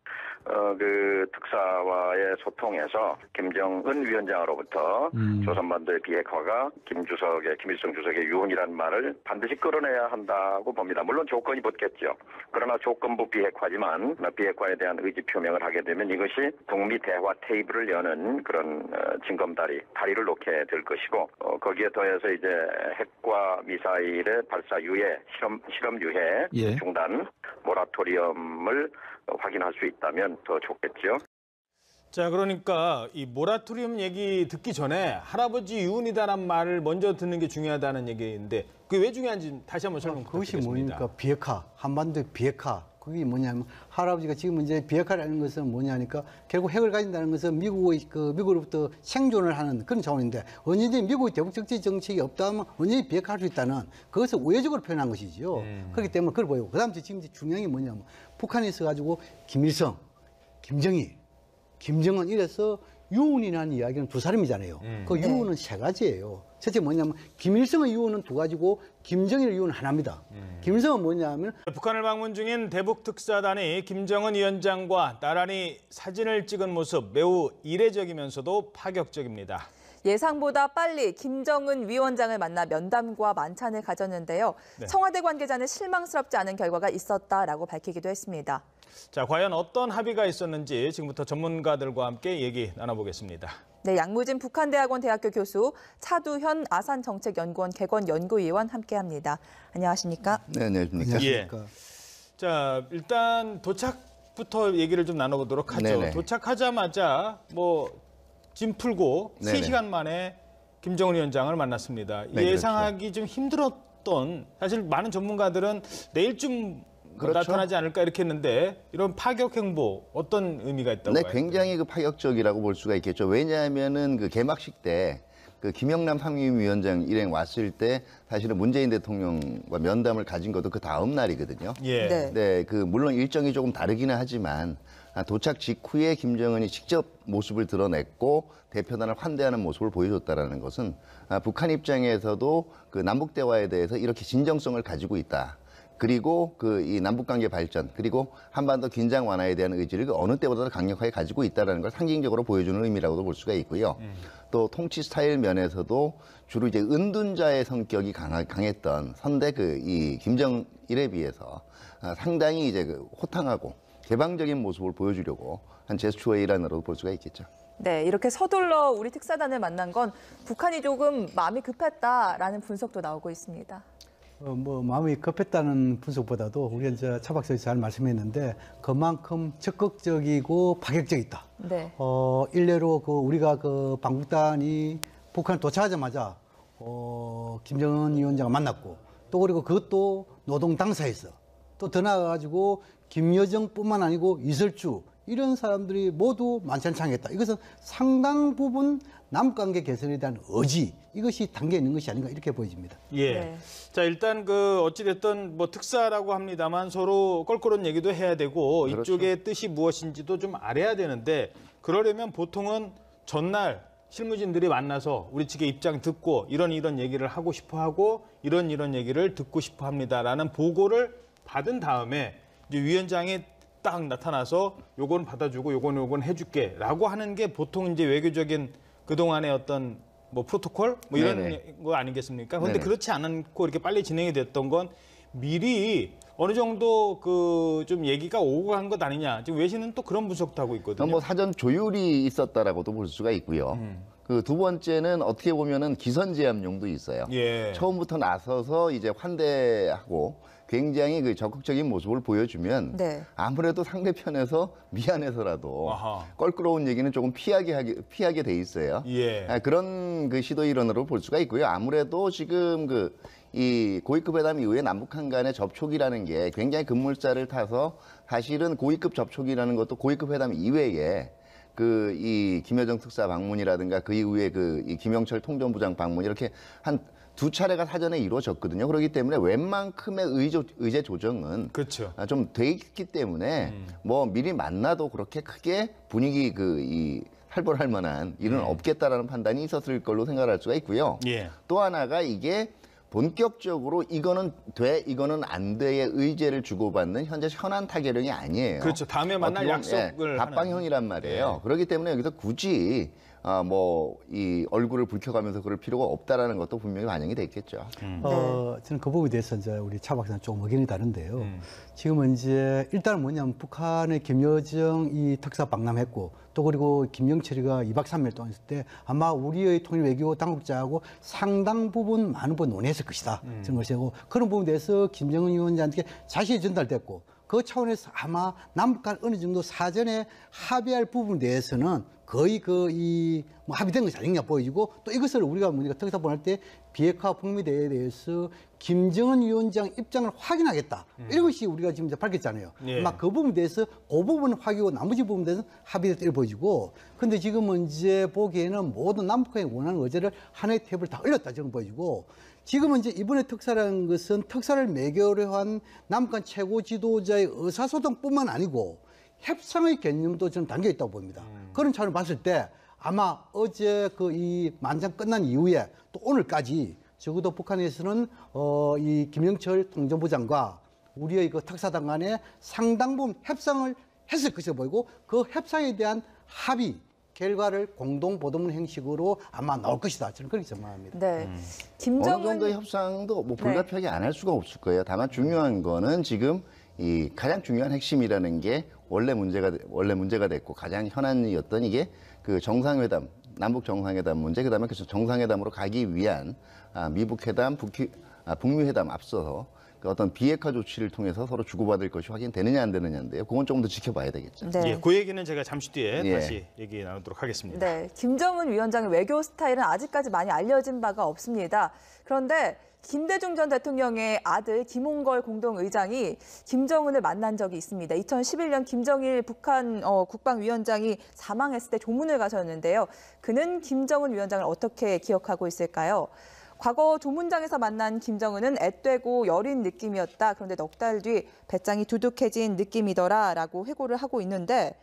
그 특사와의 소통에서 김정은 위원장으로부터 조선반도의 비핵화가 김일성 주석의 유훈이라는 말을 반드시 끌어내야 한다고 봅니다. 물론 조건이 붙겠죠. 그러나 조건부 비핵화지만 비핵화에 대한 의지 표명을 하게 되면 이것이 북미 대화 테이블을 여는 그런 다리를 놓게 될 것이고 거기에 더해서 이제 핵과 미사일의 발사 유예, 실험 유예 예. 중단, 모라토리엄을 확인할 수 있다면 더 좋겠죠. 자, 그러니까 이 모라토리움 얘기 듣기 전에 할아버지 유언이다라는 말을 먼저 듣는 게 중요하다는 얘기인데 그게 왜 중요한지 다시 한번 설명 그것이 부탁드리겠습니다. 뭡니까? 비핵화, 한반도 비핵화, 그게 뭐냐면 할아버지가 지금 이제 비핵화라는 것은 뭐냐니까 결국 핵을 가진다는 것은 미국으로부터 생존을 하는 그런 차원인데 언제든지 미국의 대북 적지 정책이 없다면 언제든지 비핵화할 수 있다는 그것을 우회적으로 표현한 것이죠. 그렇기 때문에 그걸 보이고 그다음 지금 중요한 게 뭐냐면 북한에 있어 가지고 김일성, 김정일, 김정은 이래서 유언이라는 이야기는 두 사람이잖아요. 그 유언은 세 가지예요. 첫째 뭐냐면 김일성의 유언은 두 가지고 김정일의 유언은 하나입니다. 김일성은 뭐냐면 북한을 방문 중인 대북 특사단이 김정은 위원장과 나란히 사진을 찍은 모습 매우 이례적이면서도 파격적입니다. 예상보다 빨리 김정은 위원장을 만나 면담과 만찬을 가졌는데요. 네. 청와대 관계자는 실망스럽지 않은 결과가 있었다라고 밝히기도 했습니다. 자, 과연 어떤 합의가 있었는지 지금부터 전문가들과 함께 얘기 나눠보겠습니다. 네, 양무진 북한대학원 대학교 교수, 차두현 아산정책연구원 개건연구위원 함께합니다. 안녕하십니까? 네, 안녕하십니까. 예. 자, 일단 도착부터 얘기를 좀 나눠보도록 하죠. 네네. 도착하자마자 짐 풀고 네네. 3시간 만에 김정은 위원장을 만났습니다. 네, 예상하기 좀 힘들었던, 사실 많은 전문가들은 내일쯤 그렇죠. 나타나지 않을까 이렇게 했는데 이런 파격 행보 어떤 의미가 있다고 네, 봐요? 굉장히 파격적이라고 볼 수가 있겠죠. 왜냐하면은 그 개막식 때 그 김영남 상임위원장 일행 왔을 때 사실은 문재인 대통령과 면담을 가진 것도 그 다음 날이거든요. 예. 네. 네, 물론 일정이 조금 다르기는 하지만 도착 직후에 김정은이 직접 모습을 드러냈고 대표단을 환대하는 모습을 보여줬다라는 것은 북한 입장에서도 그 남북 대화에 대해서 이렇게 진정성을 가지고 있다. 그리고 이 남북관계 발전, 그리고 한반도 긴장 완화에 대한 의지를 어느 때보다도 강력하게 가지고 있다는 걸 상징적으로 보여주는 의미라고도 볼 수가 있고요. 또 통치 스타일 면에서도 주로 이제 은둔자의 성격이 강했던 선대 이 김정일에 비해서 상당히 이제 호탕하고 개방적인 모습을 보여주려고 한 제스처의 일환으로 볼 수가 있겠죠. 네, 이렇게 서둘러 우리 특사단을 만난 건 북한이 조금 마음이 급했다라는 분석도 나오고 있습니다. 마음이 급했다는 분석보다도 우리가 이제 차 박사님이 잘 말씀했는데 그만큼 적극적이고 파격적이다. 네. 일례로 우리가 방북단이 북한 도착하자마자 김정은 위원장을 만났고 또 그리고 그것도 노동 당사에서 또 더 나아가지고 김여정뿐만 아니고 이설주 이런 사람들이 모두 만찬창했다. 이것은 상당 부분 남북관계 개선에 대한 의지 이것이 담겨 있는 것이 아닌가 이렇게 보여집니다. 예. 네. 자, 일단 어찌됐든 특사라고 합니다만 서로 껄끄러운 얘기도 해야 되고 그렇죠. 이쪽의 뜻이 무엇인지도 좀 알아야 되는데 그러려면 보통은 전날 실무진들이 만나서 우리 측의 입장 듣고 이런 얘기를 하고 싶어 하고 이런 얘기를 듣고 싶어 합니다라는 보고를 받은 다음에 이제 위원장이 딱 나타나서 요건 받아주고 요건 해줄게라고 하는 게 보통 이제 외교적인 그동안의 어떤 프로토콜 이런 네네. 거 아니겠습니까? 그런데 네네. 그렇지 않고 이렇게 빨리 진행이 됐던 건 미리 어느 정도 좀 얘기가 오고 간 것 아니냐. 지금 외신은 또 그런 분석도 하고 있거든요. 사전 조율이 있었다라고도 볼 수가 있고요. 두 번째는 어떻게 보면은 기선제압용도 있어요. 예. 처음부터 나서서 이제 환대하고 굉장히 적극적인 모습을 보여주면 네. 아무래도 상대편에서 미안해서라도 아하. 껄끄러운 얘기는 조금 피하게 돼 있어요. 예. 그런 시도 일환으로 볼 수가 있고요. 아무래도 지금 이 고위급 회담 이후에 남북한 간의 접촉이라는 게 굉장히 급물살을 타서 사실은 고위급 접촉이라는 것도 고위급 회담 이외에 이 김여정 특사 방문이라든가 그 이후에 이 김영철 통전부장 방문 이렇게 한 2차례가 사전에 이루어졌거든요. 그렇기 때문에 웬만큼의 의제 조정은 그렇죠. 좀 돼 있기 때문에 미리 만나도 그렇게 크게 분위기 살벌할 만한 일은 없겠다라는 판단이 있었을 걸로 생각할 수가 있고요. 예. 또 하나가 이게 본격적으로 이거는 돼, 이거는 안 돼의 의제를 주고받는 현안 타결형이 아니에요. 그렇죠. 다음에 만날 약속을 답방형이란 말이에요. 그렇기 때문에 여기서 굳이 이 얼굴을 붉혀가면서 그럴 필요가 없다라는 것도 분명히 반영이 돼 있겠죠. 저는 그 부분에 대해서 이제 우리 차 박사는 조금 의견이 다른데요. 지금은 이제 일단은 뭐냐면 북한의 김여정 이 특사 방남했고 또 그리고 김영철이가 2박 3일 동안 있을 때 아마 우리의 통일 외교 당국자하고 상당 부분 많은 부분 논의했을 것이다. 저는 것이고 그런 부분에 대해서 김정은 위원장한테 자신이 전달됐고 그 차원에서 아마 남북 간 어느 정도 사전에 합의할 부분에 대해서는 거의 뭐 합의된 것이 아니냐 보여지고 또 이것을 우리가 특사본할 때 비핵화 북미 대회에 대해서 김정은 위원장 입장을 확인하겠다. 이런 것이 우리가 지금 이제 밝혔잖아요. 예. 아마 그 부분에 대해서 그 부분은 확인하고 나머지 부분에 대해서 합의됐다 이렇게 보여지고 근데 지금은 이제 보기에는 모든 남북한이 원하는 의제를 하나의 탭을 다 올렸다 지금 보여지고 지금은 이제 이번에 특사라는 것은 특사를 매개로 한 남북한 최고 지도자의 의사소통뿐만 아니고 협상의 개념도 저는 담겨 있다고 봅니다. 그런 차원을 봤을 때 아마 어제 이 만장 끝난 이후에 또 오늘까지 적어도 북한에서는 이 김영철 통전부 장과 우리의 그 특사단 간에 상당 부분 협상을 했을 것으로 보이고 그 협상에 대한 합의 결과를 공동 보도문 형식으로 아마 나올 것이다. 저는 그렇게 전망합니다. 네. 어느 정도의 협상도 뭐 불가피하게 안 할 수가 없을 거예요. 다만 중요한 거는 지금 이 가장 중요한 핵심이라는 게 원래 문제가 됐고 가장 현안이었던 이게 그 정상회담, 남북 정상회담 문제, 그다음에 그 정상회담으로 가기 위한 미북 회담, 북미 회담 앞서서 그 어떤 비핵화 조치를 통해서 서로 주고받을 것이 확인되느냐 안 되느냐인데요. 그건 조금 더 지켜봐야 되겠죠. 네. 예, 그 얘기는 제가 잠시 뒤에 예. 다시 얘기 나누도록 하겠습니다. 네, 김정은 위원장의 외교 스타일은 아직까지 많이 알려진 바가 없습니다. 그런데 김대중 전 대통령의 아들 김홍걸 공동의장이 김정은을 만난 적이 있습니다. 2011년 김정일 북한 국방위원장이 사망했을 때 조문을 가셨는데요. 그는 김정은 위원장을 어떻게 기억하고 있을까요? 과거 조문장에서 만난 김정은은 앳되고 여린 느낌이었다. 그런데 넉 달 뒤 배짱이 두둑해진 느낌이더라라고 회고를 하고 있는데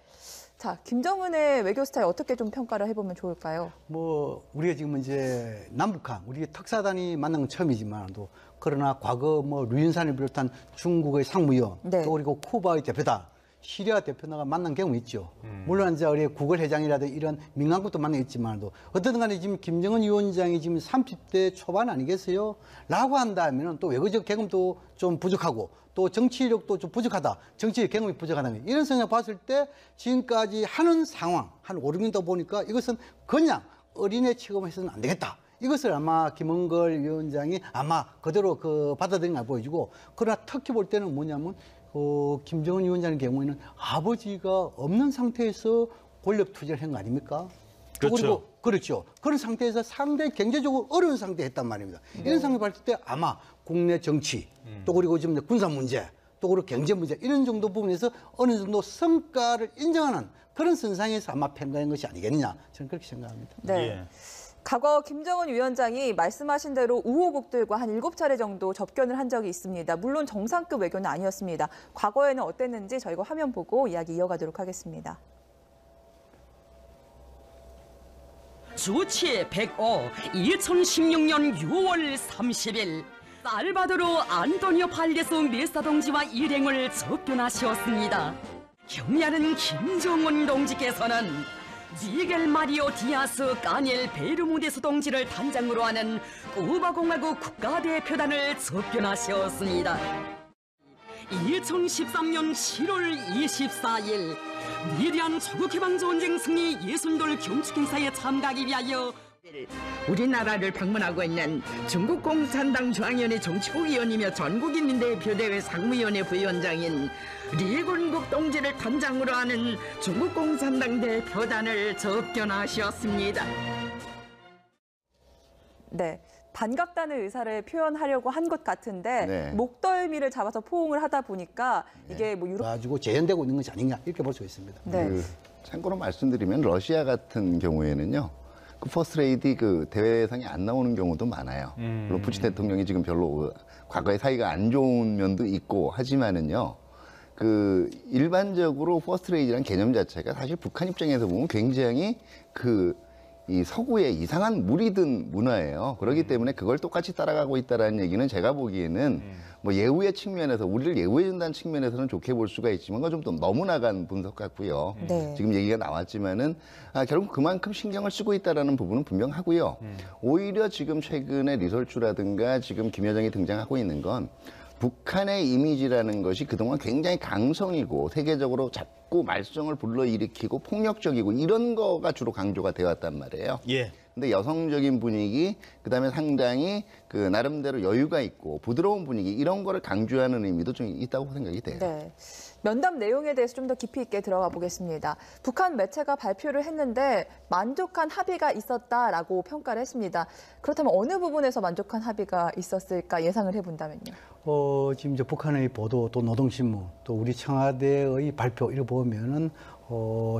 자, 김정은의 외교 스타일 어떻게 좀 평가를 해보면 좋을까요? 뭐 우리가 지금 이제 남북한 우리 특사단이 만난 건 처음이지만도 그러나 과거 뭐 류인산을 비롯한 중국의 상무위원 네. 또 그리고 쿠바의 대표단 시리아 대표나가 만난 경우 있죠. 물론 이제 우리 구글 회장이라든지 이런 민간국도 만나있지만도 어쨌든 간에 지금 김정은 위원장이 지금 30대 초반 아니겠어요? 라고 한다면 또 외교적 경험도 좀 부족하고 또 정치력도 좀 부족하다. 정치적 경험이 부족하다면 이런 생각 봤을 때 지금까지 하는 상황 한 5, 6년 더 보니까 이것은 그냥 어린애 취급해서는 안 되겠다. 이것을 아마 김홍걸 위원장이 아마 그대로 받아들인 걸 보여주고 그러나 특히 볼 때는 뭐냐면 김정은 위원장의 경우에는 아버지가 없는 상태에서 권력 투쟁을 한 거 아닙니까? 그렇죠. 그렇죠. 그런 상태에서 상당히 경제적으로 어려운 상태에 했단 말입니다. 이런 상황을 봤을 때 아마 국내 정치 또 그리고 지금 군사 문제 또 그리고 경제 문제 이런 정도 부분에서 어느 정도 성과를 인정하는 그런 선상에서 아마 평가한 것이 아니겠느냐 저는 그렇게 생각합니다. 네. 예. 과거 김정은 위원장이 말씀하신 대로 우호국들과 한 7차례 정도 접견을 한 적이 있습니다. 물론 정상급 외교는 아니었습니다. 과거에는 어땠는지 저희가 화면 보고 이야기 이어가도록 하겠습니다. 주치 105 2016년 6월 30일 살바도르 안토니오 팔레스 메사 동지와 일행을 접견하셨습니다. 경례하는 김정은 동지께서는 미겔 마리오 디아스 까닐 베르무데스 동지를 단장으로 하는 쿠바공화국 국가대표단을 접견하셨습니다. 2013년 7월 24일 위대한 조국해방전쟁 승리 예순돌 경축행사에 참가하기 위하여 우리나라를 방문하고 있는 중국 공산당 중앙위원회 정치국위원이며 전국인민대표대회 상무위원회 부위원장인 리군국 동지를 단장으로 하는 중국 공산당 대표단을 접견하셨습니다. 네. 반갑다는 의사를 표현하려고 한 것 같은데 네. 목덜미를 잡아서 포옹을 하다 보니까 이게 뭐 유럽 가지고 재현되고 있는 것이 아니냐 이렇게 볼 수 있습니다. 네. 참고로 말씀드리면 러시아 같은 경우에는요. 그 퍼스트레이디 대회상에 안 나오는 경우도 많아요. 물론 푸틴 대통령이 지금 별로 과거에 사이가 안 좋은 면도 있고 하지만은요. 일반적으로 퍼스트레이디라는 개념 자체가 사실 북한 입장에서 보면 굉장히 이 서구의 이상한 물이 든 문화예요. 그렇기 때문에 그걸 똑같이 따라가고 있다는 얘기는 제가 보기에는 뭐 예우의 측면에서 우리를 예우해준다는 측면에서는 좋게 볼 수가 있지만 그건 좀 너무 나간 분석 같고요. 네. 지금 얘기가 나왔지만은 결국 그만큼 신경을 쓰고 있다라는 부분은 분명하고요. 오히려 지금 최근에 리설주라든가 지금 김 여정이 등장하고 있는 건 북한의 이미지라는 것이 그동안 굉장히 강성이고 세계적으로 자꾸 말썽을 불러일으키고 폭력적이고 이런 거가 주로 강조가 되었단 말이에요. 예. 근데 여성적인 분위기, 그다음에 상당히 나름대로 여유가 있고 부드러운 분위기 이런 거를 강조하는 의미도 좀 있다고 생각이 돼요. 네. 면담 내용에 대해서 좀 더 깊이 있게 들어가 보겠습니다. 북한 매체가 발표를 했는데 만족한 합의가 있었다라고 평가를 했습니다. 그렇다면 어느 부분에서 만족한 합의가 있었을까 예상을 해본다면요? 지금 이제 북한의 보도, 또 노동신문, 또 우리 청와대의 발표 이를 보면은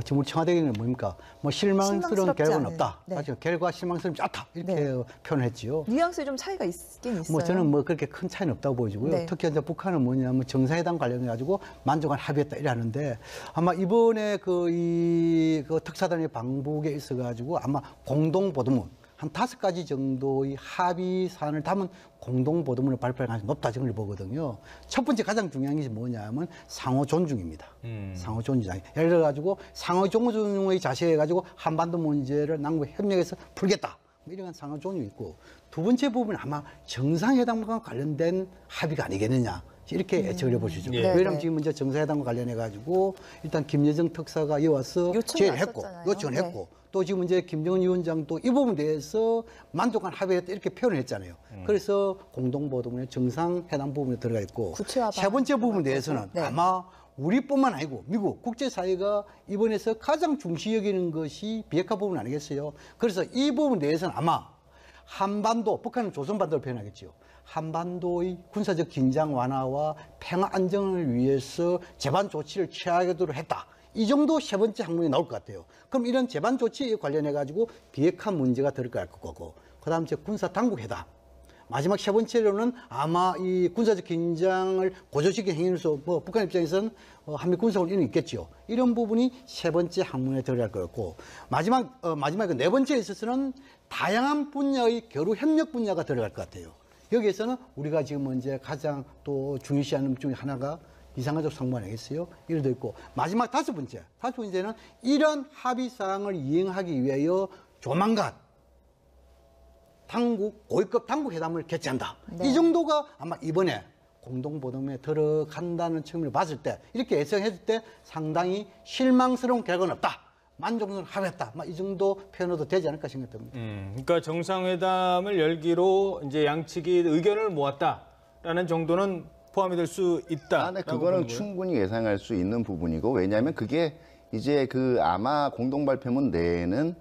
지금 우리 청와대는 뭡니까? 뭐 실망스러운 결과는 없다. 네. 맞죠? 결과 실망스럽지 않다. 이렇게 네. 표현했지요. 뉘앙스에 좀 차이가 있긴 있어요. 뭐 저는 뭐 그렇게 큰 차이는 없다고 보여지고요. 네. 특히 이제 북한은 뭐냐면 정상회담 관련해 가지고 만족한 합의했다 이래 하는데 아마 이번에 그 특사단의 방북에 있어 가지고 아마 공동 보도문 한 5가지 정도의 합의 사안을 담은 공동 보도문을 발표할 가능성이 높다 저는 보거든요. 첫 번째 가장 중요한 것이 뭐냐면 상호 존중입니다. 상호 존중. 예를 들어 가지고 상호 존중의 자세해 가지고 한반도 문제를 남북 협력해서 풀겠다. 뭐 이런 상호 존중이 있고 두 번째 부분은 아마 정상회담과 관련된 합의가 아니겠느냐. 이렇게 예측을 해보시죠. 네. 왜냐하면 지금 이제 정상회담과 관련해가지고 일단 김여정 특사가 이어 와서 제의했고 요청을 했고 또 지금 이제 김정은 위원장도 이 부분에 대해서 만족한 합의했다 이렇게 표현을 했잖아요. 그래서 공동보도문에 정상회담 부분에 들어가 있고 세 번째 부분에 대해서는 아마 우리뿐만 아니고 미국 국제사회가 이번에서 가장 중시 여기는 것이 비핵화 부분 아니겠어요. 그래서 이 부분에 대해서는 아마 한반도, 북한은 조선반도를 표현하겠죠. 한반도의 군사적 긴장 완화와 평화 안정을 위해서 재반 조치를 취하도록 했다. 이 정도 세 번째 항목이 나올 것 같아요. 그럼 이런 재반 조치에 관련해 가지고 비핵화 문제가 들어갈 거고, 그다음 이제 군사 당국 회담. 마지막 세 번째로는 아마 이 군사적 긴장을 고조시킨 행위로서 뭐 북한 입장에서는 한미 군사훈련이 이런 있겠죠. 이런 부분이 세 번째 항목에 들어갈 거였고 마지막 네 번째에 있어서는 다양한 분야의 교류 협력 분야가 들어갈 것 같아요. 여기에서는 우리가 지금 이제 가장 또 중요시하는 중에 하나가 이산가족 상봉 아니겠어요? 이런 데 있고 마지막 다섯 번째는 이런 합의 사항을 이행하기 위하여 조만간 고위급 당국 회담을 개최한다. 이 정도가 아마 이번에 공동보도문에 들어간다는 측면을 봤을 때 이렇게 예상했을 때 상당히 실망스러운 결과는 없다. 만족을 합의했다. 이 정도 표현해도 되지 않을까 생각됩니다. 그러니까 정상회담을 열기로 이제 양측이 의견을 모았다라는 정도는 포함이 될 수 있다. 네, 그거는 충분히 예상할 수 있는 부분이고 왜냐하면 그게 이제 아마 공동발표문 내에는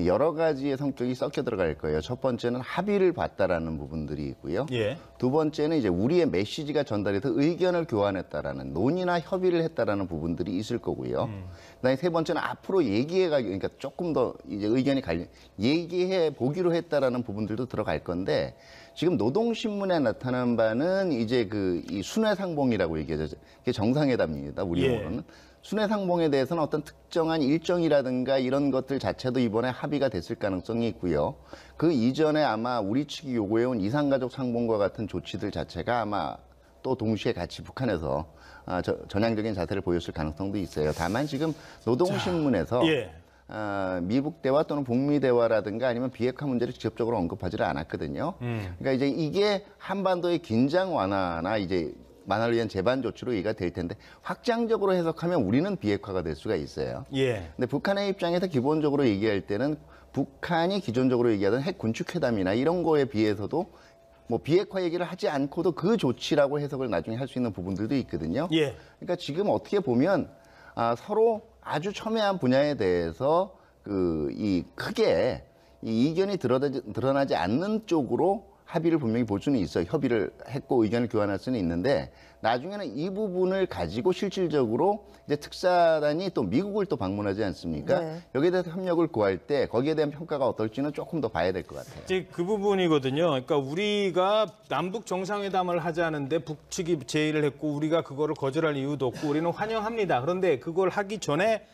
여러 가지의 성격이 섞여 들어갈 거예요. 첫 번째는 합의를 봤다라는 부분들이 있고요. 예. 두 번째는 이제 우리의 메시지가 전달해서 의견을 교환했다라는 논의나 협의를 했다라는 부분들이 있을 거고요. 그다음에 세 번째는 앞으로 그러니까 조금 더 이제 의견이 얘기해 보기로 했다라는 부분들도 들어갈 건데 지금 노동신문에 나타난 바는 이제 이 순회상봉이라고 얘기하죠. 이게 정상회담입니다. 우리 용어로는. 순회상봉에 대해서는 어떤 특정한 일정이라든가 이런 것들 자체도 이번에 합의가 됐을 가능성이 있고요. 그 이전에 아마 우리 측이 요구해온 이산가족 상봉과 같은 조치들 자체가 아마 또 동시에 같이 북한에서 전향적인 자세를 보였을 가능성도 있어요. 다만 지금 노동신문에서 미북 대화 또는 북미 대화라든가 아니면 비핵화 문제를 직접적으로 언급하지를 않았거든요. 그러니까 이제 이게 한반도의 긴장 완화나 이제 완화를 위한 재반 조치로 이해가 될 텐데 확장적으로 해석하면 우리는 비핵화가 될 수가 있어요. 근데 북한의 입장에서 기본적으로 얘기할 때는 북한이 기존적으로 얘기하던 핵 군축회담이나 이런 거에 비해서도 뭐 비핵화 얘기를 하지 않고도 그 조치라고 해석을 나중에 할 수 있는 부분들도 있거든요. 그러니까 지금 어떻게 보면 서로 아주 첨예한 분야에 대해서 크게 이 이견이 드러나지 않는 쪽으로 합의를 분명히 볼 수는 있어요. 협의를 했고 의견을 교환할 수는 있는데 나중에는 이 부분을 가지고 실질적으로 이제 특사단이 또 미국을 또 방문하지 않습니까? 여기에 대해서 협력을 구할 때 거기에 대한 평가가 어떨지는 조금 더 봐야 될 것 같아요. 이제 그 부분이거든요. 그러니까 우리가 남북 정상회담을 하자는데 북측이 제의를 했고 우리가 그거를 거절할 이유도 없고 우리는 환영합니다. 그런데 그걸 하기 전에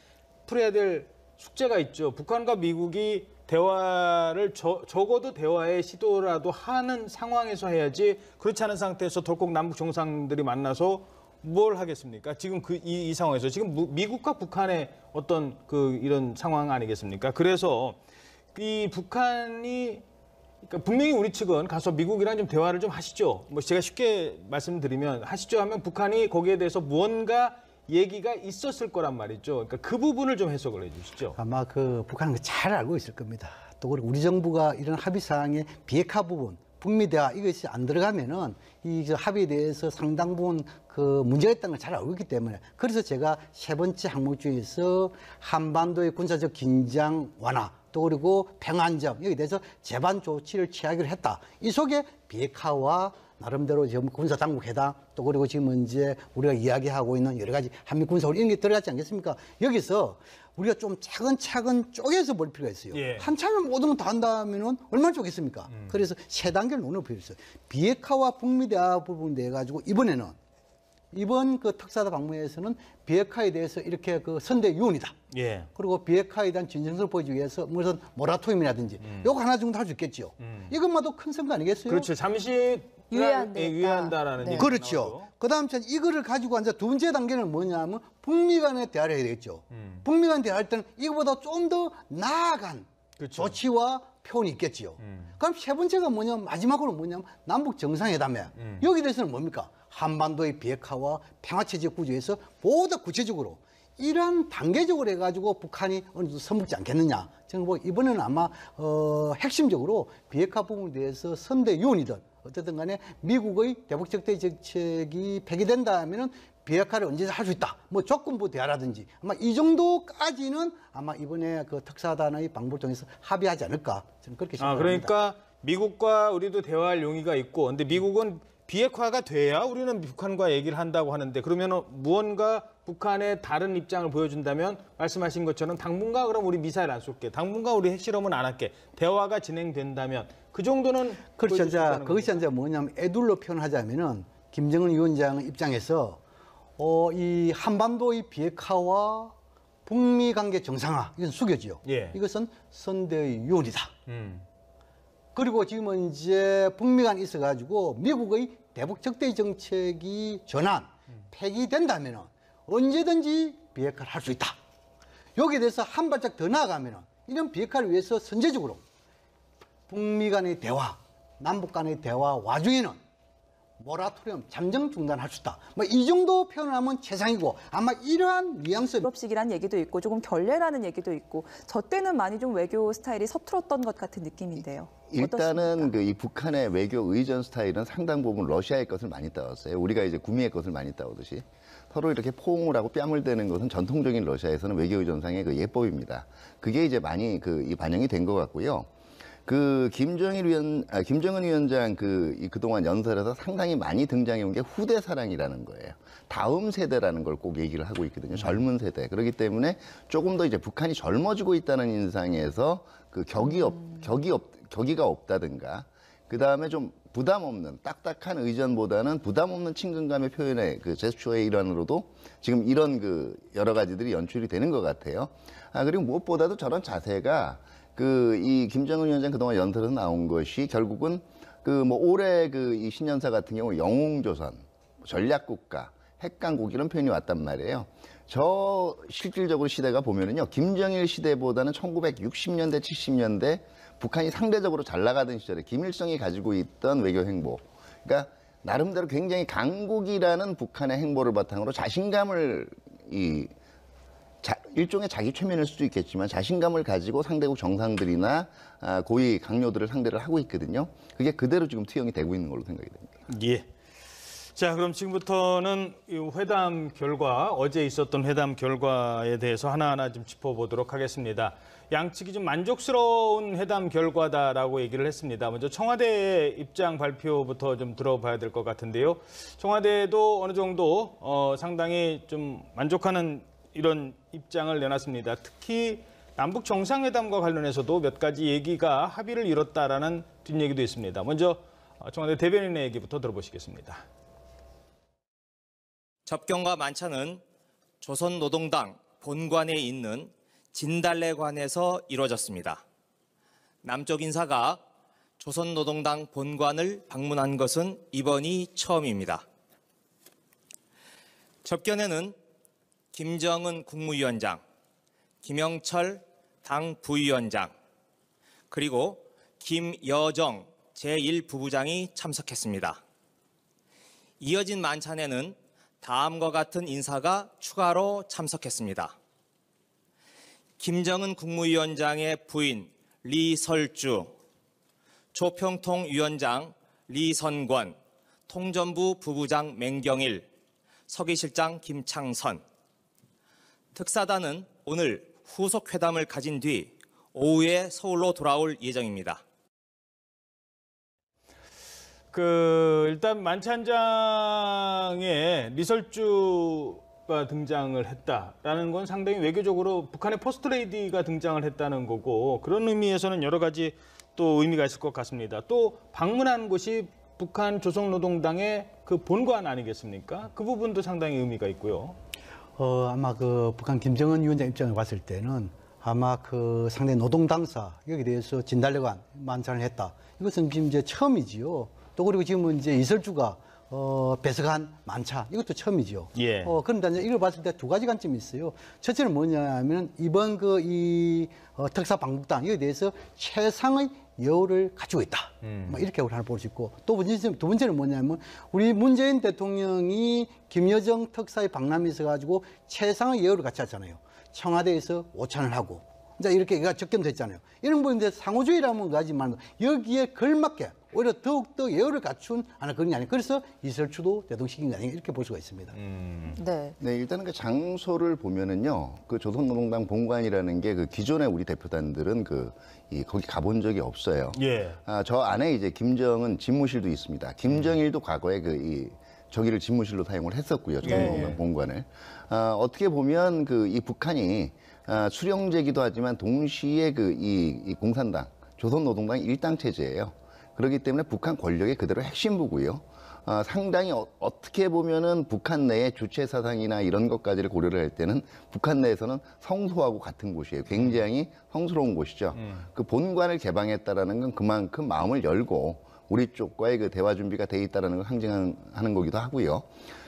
풀어야 될 숙제가 있죠. 북한과 미국이 대화를 적어도 대화의 시도라도 하는 상황에서 해야지 그렇지 않은 상태에서 덜컥 남북 정상들이 만나서 뭘 하겠습니까? 지금 이 상황에서 지금 미국과 북한의 어떤 이런 상황 아니겠습니까? 그래서 이 북한이 그러니까 분명히 우리 측은 가서 미국이랑 좀 대화를 좀 하시죠. 뭐 제가 쉽게 말씀드리면 하시죠 하면 북한이 거기에 대해서 무언가 얘기가 있었을 거란 말이죠. 그러니까 그 부분을 좀 해석을 해주시죠. 아마 북한은 잘 알고 있을 겁니다. 또 그리고 우리 정부가 이런 합의 사항의 비핵화 부분, 북미 대화 이것이 안 들어가면은 이 합의에 대해서 상당 부분 그 문제가 있다는 걸 잘 알고 있기 때문에 그래서 제가 세 번째 항목 중에서 한반도의 군사적 긴장 완화 또 그리고 평안정 여기에 대해서 제반 조치를 취하기로 했다. 이 속에 비핵화와 나름대로 지금 군사당국회담 또 그리고 지금 이제 우리가 이야기하고 있는 여러 가지 한미 군사 이런 게 들어갔지 않겠습니까? 여기서 우리가 좀 차근차근 쪼개서 볼 필요가 있어요. 예. 한참을 모든 건 다 한다면은 얼마나 좋겠습니까? 그래서 세 단계를 논의할 필요가 있어요. 비핵화와 북미 대화 부분에 대해 가지고 이번 그 특사다 방문에서는 비핵화에 대해서 이렇게 그 선대위원이다. 예. 그리고 비핵화에 대한 진정성을 보여주기 위해서 무슨 모라토리움이라든지 요거 하나 정도 할 수 있겠죠. 이것만도 큰 성과 아니겠어요? 그렇죠. 잠시 유예한다라는 네. 얘기. 그렇죠. 그다음 이거를 가지고 이제 두 번째 단계는 뭐냐면 북미 간의 대화를 해야 되겠죠. 북미 간 대화할 때는 이거보다 좀 더 나아간 그렇죠. 조치와 표현이 있겠지요. 그럼 세 번째가 뭐냐면 마지막으로 뭐냐면 남북 정상회담에 여기 대해서는 뭡니까? 한반도의 비핵화와 평화체제 구조에서 보다 구체적으로 이러한 단계적으로 해가지고 북한이 어느 정도 선먹지 않겠느냐. 저는 뭐 이번에는 아마 핵심적으로 비핵화 부분에 대해서 선대위원이든 어쨌든 간에 미국의 대북 적대 정책이 폐기된다면은 비핵화를 언제든 할 수 있다. 뭐 조건부 대화라든지 아마 이 정도까지는 아마 이번에 그 특사단의 방법을 통해서 합의하지 않을까. 저는 그렇게 생각합니다. 그러니까 미국과 우리도 대화할 용의가 있고, 근데 미국은 비핵화가 돼야 우리는 북한과 얘기를 한다고 하는데 그러면 무언가 북한의 다른 입장을 보여준다면 말씀하신 것처럼 당분간 그럼 우리 미사일 안 쏠게, 당분간 우리 핵실험은 안 할게, 대화가 진행된다면 그 정도는 그렇죠. 그것이 이제 뭐냐면 애둘로 표현하자면은 김정은 위원장 입장에서 이 한반도의 비핵화와 북미 관계 정상화 이건 숙여지요. 예. 이것은 선대위원이다. 그리고 지금은 이제 북미 간에 있어가지고 미국의 대북 적대 정책이 폐기된다면은 언제든지 비핵화를 할 수 있다. 여기에 대해서 한 발짝 더 나아가면은 이런 비핵화를 위해서 선제적으로 북미 간의 대화, 남북 간의 대화 와중에는 모라토리엄 잠정 중단할 수 있다. 뭐 이 정도 표현을 하면 최상이고 아마 이러한 뉘앙스 졸업식이라는 얘기도 있고 조금 결례라는 얘기도 있고 저 때는 많이 좀 외교 스타일이 서툴었던 것 같은 느낌인데요. 일단은 이 북한의 외교 의전 스타일은 상당 부분 러시아의 것을 많이 따왔어요. 우리가 이제 구미의 것을 많이 따오듯이 서로 이렇게 포옹을 하고 뺨을 대는 것은 전통적인 러시아에서는 외교 의전상의 그 예법입니다. 그게 이제 많이 이 반영이 된 것 같고요. 김정은 위원장 그동안 연설에서 상당히 많이 등장해 온 게 후대 사랑이라는 거예요. 다음 세대라는 걸 꼭 얘기를 하고 있거든요. 젊은 세대. 그렇기 때문에 조금 더 이제 북한이 젊어지고 있다는 인상에서 그 격의가 없다든가, 그 다음에 좀 부담 없는 딱딱한 의전보다는 부담 없는 친근감의 표현의 그 제스처의 일환으로도 지금 이런 여러 가지들이 연출이 되는 것 같아요. 그리고 무엇보다도 저런 자세가 이 김정은 위원장 그동안 연설에서 나온 것이 결국은 올해 이 신년사 같은 경우 영웅조선, 전략국가, 핵강국 이런 표현이 왔단 말이에요. 실질적으로 시대가 보면은요, 김정일 시대보다는 1960년대, 70년대 북한이 상대적으로 잘 나가던 시절에 김일성이 가지고 있던 외교 행보. 그러니까 나름대로 굉장히 강국이라는 북한의 행보를 바탕으로 자신감을 일종의 자기 최면일 수도 있겠지만 자신감을 가지고 상대국 정상들이나 고위 강요들을 상대를 하고 있거든요. 그게 그대로 지금 투영이 되고 있는 걸로 생각이 됩니다. 예. 자, 그럼 지금부터는 이 회담 결과, 어제 있었던 회담 결과에 대해서 하나하나 좀 짚어보도록 하겠습니다. 양측이 좀 만족스러운 회담 결과다라고 얘기를 했습니다. 먼저 청와대 입장 발표부터 좀 들어봐야 될 것 같은데요. 청와대도 어느 정도 상당히 좀 만족하는 이런 입장을 내놨습니다. 특히 남북 정상회담과 관련해서도 몇 가지 얘기가 합의를 이뤘다라는 뒷얘기도 있습니다. 먼저 청와대 대변인의 얘기부터 들어보시겠습니다. 접견과 만찬은 조선노동당 본관에 있는 진달래관에서 이루어졌습니다. 남쪽 인사가 조선노동당 본관을 방문한 것은 이번이 처음입니다. 접견에는 김정은 국무위원장, 김영철 당 부위원장, 그리고 김여정 제1부부장이 참석했습니다. 이어진 만찬에는 다음과 같은 인사가 추가로 참석했습니다. 김정은 국무위원장의 부인 리설주, 조평통위원장 리선권, 통전부 부부장 맹경일, 서기실장 김창선. 특사단은 오늘 후속 회담을 가진 뒤 오후에 서울로 돌아올 예정입니다. 일단 만찬장에 리설주가 등장을 했다라는 건 상당히 외교적으로 북한의 포스트레이디가 등장을 했다는 거고, 그런 의미에서는 여러 가지 또 의미가 있을 것 같습니다. 또 방문한 곳이 북한 조선노동당의 그 본관 아니겠습니까? 그 부분도 상당히 의미가 있고요. 아마 그 북한 김정은 위원장 입장을 봤을 때는 아마 그 상대 노동 당사 여기에 대해서 진달래관 만찬을 했다. 이것은 지금 이제 처음이지요. 또 그리고 지금은 이제 이설주가 배석한 만차 이것도 처음이죠. 예. 그런데 이제 이걸 봤을 때 두 가지 관점이 있어요. 첫째는 뭐냐면 이번 특사 방북단 여기에 대해서 최상의 여우를 가지고 있다. 뭐 이렇게 우리 하나 볼 수 있고, 두 번째는 뭐냐면 우리 문재인 대통령이 김여정 특사의 방남에 있어가지고 최상의 여우를 같이 하잖아요. 청와대에서 오찬을 하고 이제 이렇게 적견됐잖아요. 이런 부분인데 상호주의라는 거지만 여기에 걸맞게 오히려 더욱더 예우를 갖춘 그런 게 아니에요. 그래서 이설주도 대동시킨 게 아니에요. 이렇게 볼 수가 있습니다. 네. 네, 일단은 그 장소를 보면은요, 그 조선노동당 본관이라는 게 그 기존의 우리 대표단들은 거기 가본 적이 없어요. 예. 저 안에 이제 김정은 집무실도 있습니다. 김정일도 과거에 저기를 집무실로 사용을 했었고요. 조선노동당 본관을. 어떻게 보면 이 북한이 수령제기도 하지만 동시에 이 공산당, 조선노동당 일당 체제예요. 그렇기 때문에 북한 권력의 그대로 핵심부고요. 상당히 어떻게 보면은 북한 내의 주체 사상이나 이런 것까지를 고려를 할 때는 북한 내에서는 성소하고 같은 곳이에요. 굉장히 성스러운 곳이죠. 그 본관을 개방했다라는 건 그만큼 마음을 열고 우리 쪽과의 그 대화 준비가 돼 있다라는 걸 상징하는 거기도 하고요.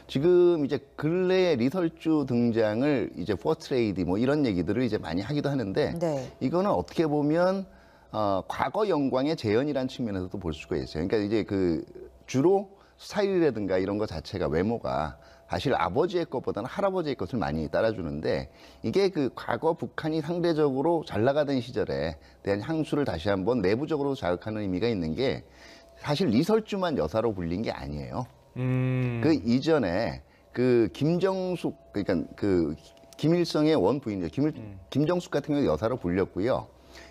지금 이제 근래에 리설주 등장을 이제 포트레이디 뭐 이런 얘기들을 이제 많이 하기도 하는데 네. 이거는 어떻게 보면 과거 영광의 재현이라는 측면에서도 볼 수가 있어요. 그러니까 이제 주로 스타일이라든가 이런 것 자체가 외모가 사실 아버지의 것보다는 할아버지의 것을 많이 따라주는데, 이게 과거 북한이 상대적으로 잘 나가던 시절에 대한 향수를 다시 한번 내부적으로 자극하는 의미가 있는 게, 사실 리설주만 여사로 불린 게 아니에요. 그 이전에 김정숙, 그러니까 김일성의 원 부인이죠. 김정숙 같은 경우 여사로 불렸고요.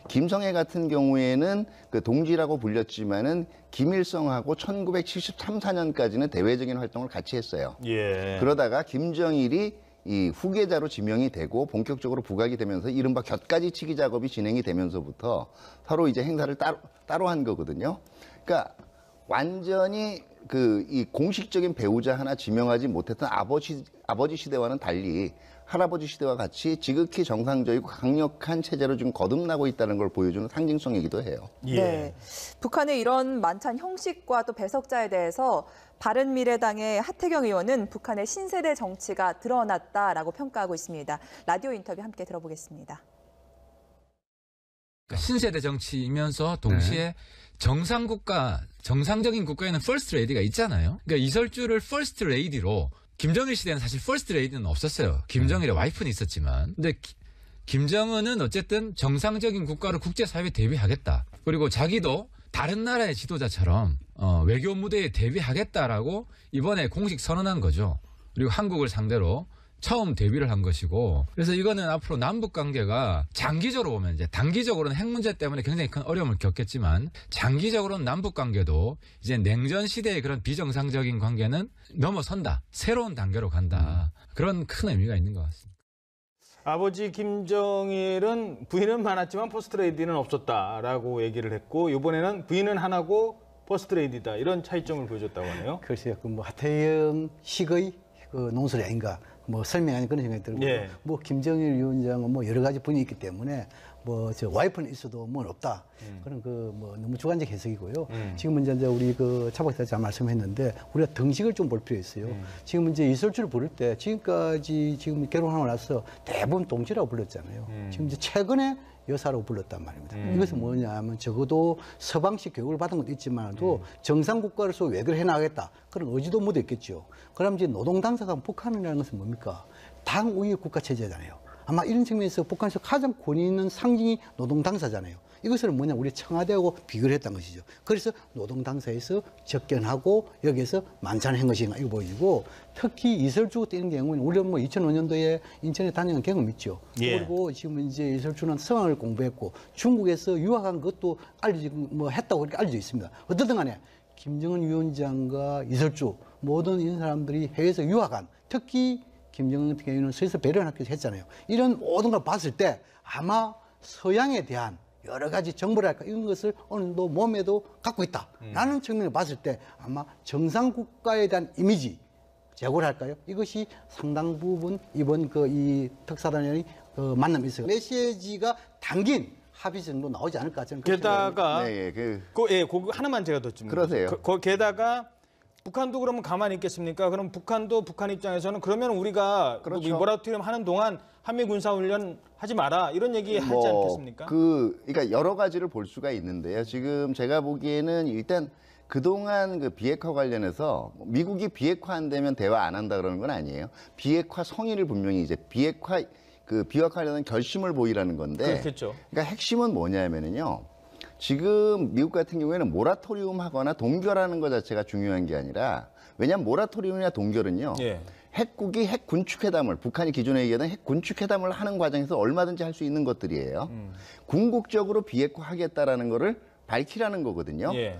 김성애 같은 경우에는 동지라고 불렸지만은 김일성하고 1973, 4년까지는 대외적인 활동을 같이 했어요. 예. 그러다가 김정일이 이 후계자로 지명이 되고 본격적으로 부각이 되면서 이른바 곁가지 치기 작업이 진행이 되면서부터 서로 이제 행사를 따로 한 거거든요. 그러니까 완전히 이 공식적인 배우자 하나 지명하지 못했던 아버지 시대와는 달리 할아버지 시대와 같이 지극히 정상적이고 강력한 체제로 지금 거듭나고 있다는 걸 보여주는 상징성이기도 해요. 예. 네. 북한의 이런 만찬 형식과 또 배석자에 대해서 바른미래당의 하태경 의원은 북한의 신세대 정치가 드러났다라고 평가하고 있습니다. 라디오 인터뷰 함께 들어보겠습니다. 신세대 정치이면서 동시에 정상적인 국가에는 퍼스트 레이디가 있잖아요. 그러니까 이설주를 퍼스트 레이디로, 김정일 시대는 사실 퍼스트 레이디는 없었어요. 김정일의 와이프는 있었지만. 근데 김정은은 어쨌든 정상적인 국가로 국제사회에 대비하겠다. 그리고 자기도 다른 나라의 지도자처럼 외교 무대에 대비하겠다라고 이번에 공식 선언한 거죠. 그리고 한국을 상대로 처음 데뷔를 한 것이고, 그래서 이거는 앞으로 남북 관계가 장기적으로 보면, 이제 단기적으로는 핵 문제 때문에 굉장히 큰 어려움을 겪겠지만 장기적으로는 남북 관계도 이제 냉전 시대의 그런 비정상적인 관계는 넘어선다, 새로운 단계로 간다, 그런 큰 의미가 있는 것 같습니다. 아버지 김정일은 부인은 많았지만 포스트레이디는 없었다라고 얘기를 했고, 이번에는 부인은 하나고 포스트레이디다, 이런 차이점을 보여줬다고 하네요. 글쎄요, 하태영 식의 논설이 아닌가, 설명하는 그런 생각이 들고, 예. 김정일 위원장은 여러 가지 분이 있기 때문에 와이프는 있어도 없다. 그런 너무 주관적 해석이고요. 지금 이제 우리 차 박사가 말씀했는데 우리가 등식을 좀 볼 필요 있어요. 지금 이제 이설주를 부를 때 지금까지 결혼하고 나서 대부분 동지라고 불렀잖아요. 지금 이제 최근에 여사라고 불렀단 말입니다. 이것은 뭐냐면 적어도 서방식 교육을 받은 것도 있지만도 정상국가로서 외교를 해나가겠다, 그런 의지도 묻어 있겠죠. 그럼 이제 노동당사가 북한이라는 것은 뭡니까? 당우위 국가 체제잖아요. 아마 이런 측면에서 북한에서 가장 권위 있는 상징이 노동당사잖아요. 이것을 뭐냐 우리 청와대하고 비교를 했던 것이죠. 그래서 노동당사에서 접견하고 여기에서 만찬한 것인가 이거 보이고 특히 이설주 같은 경우는 우리는 뭐 2005년도에 인천에 다녀간 경험 있죠. 예. 그리고 지금 이제 이설주는 성악을 공부했고 중국에서 유학한 것도 뭐 했다고 그렇게 알려져 있습니다. 어쨌든 간에 김정은 위원장과 이설주 모든 이런 사람들이 해외에서 유학한 특히 김정은 같은 경우는 서에서 배려한 학교에서 했잖아요. 이런 모든 걸 봤을 때 아마 서양에 대한 여러 가지 정보랄까 이런 것을 어느 정도 몸에도 갖고 있다라는 측면을 봤을 때 아마 정상 국가에 대한 이미지 제고를 할까요? 이것이 상당 부분 이번 이 특사단의 만남이 있어요. 메시지가 담긴 합의 정도 나오지 않을까 저는. 게다가 네, 그 하나만 제가 더 좀. 그러세요. 게다가 북한도 그러면 가만히 있겠습니까? 그럼 북한 입장에서는 그러면 우리가 그렇죠. 모라토리엄 하는 동안 한미 군사훈련 하지 마라 이런 얘기 하지 않겠습니까? 그러니까 여러 가지를 볼 수가 있는데요. 지금 제가 보기에는 일단 그동안 그 비핵화 관련해서 미국이 비핵화 안 되면 대화 안 한다 그러는 건 아니에요. 비핵화 성의를 분명히 이제 비핵화하려는 결심을 보이라는 건데. 그렇겠죠. 그러니까 핵심은 뭐냐면은요. 지금 미국 같은 경우에는 모라토리움 하거나 동결하는 것 자체가 중요한 게 아니라 왜냐하면 모라토리움이나 동결은요. 예. 핵국이 핵 군축회담을 북한이 기존에 얘기하던 핵 군축회담을 하는 과정에서 얼마든지 할 수 있는 것들이에요. 궁극적으로 비핵화하겠다라는 거를 밝히라는 거거든요. 예.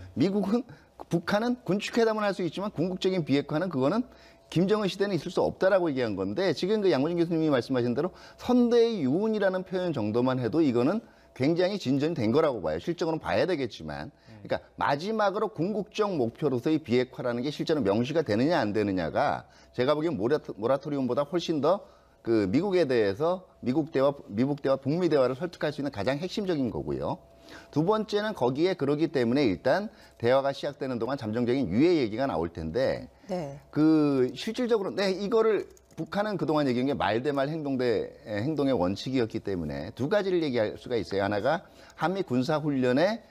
북한은 군축회담을 할 수 있지만 궁극적인 비핵화는 그거는 김정은 시대는 있을 수 없다라고 얘기한 건데 지금 그 양문진 교수님이 말씀하신 대로 선대의 유운이라는 표현 정도만 해도 이거는 굉장히 진전이 된 거라고 봐요. 실적으로는 봐야 되겠지만. 그러니까 마지막으로 궁극적 목표로서의 비핵화라는 게 실제로 명시가 되느냐 안 되느냐가 제가 보기엔 모라토리움보다 훨씬 더 그 미국에 대해서 미국 대화 북미 대화를 설득할 수 있는 가장 핵심적인 거고요. 두 번째는 거기에 그러기 때문에 일단 대화가 시작되는 동안 잠정적인 유예 얘기가 나올 텐데 네. 실질적으로 이거를 북한은 그동안 얘기한 게 말 대 말 행동 대 행동의 원칙이었기 때문에 두 가지를 얘기할 수가 있어요. 하나가 한미 군사훈련에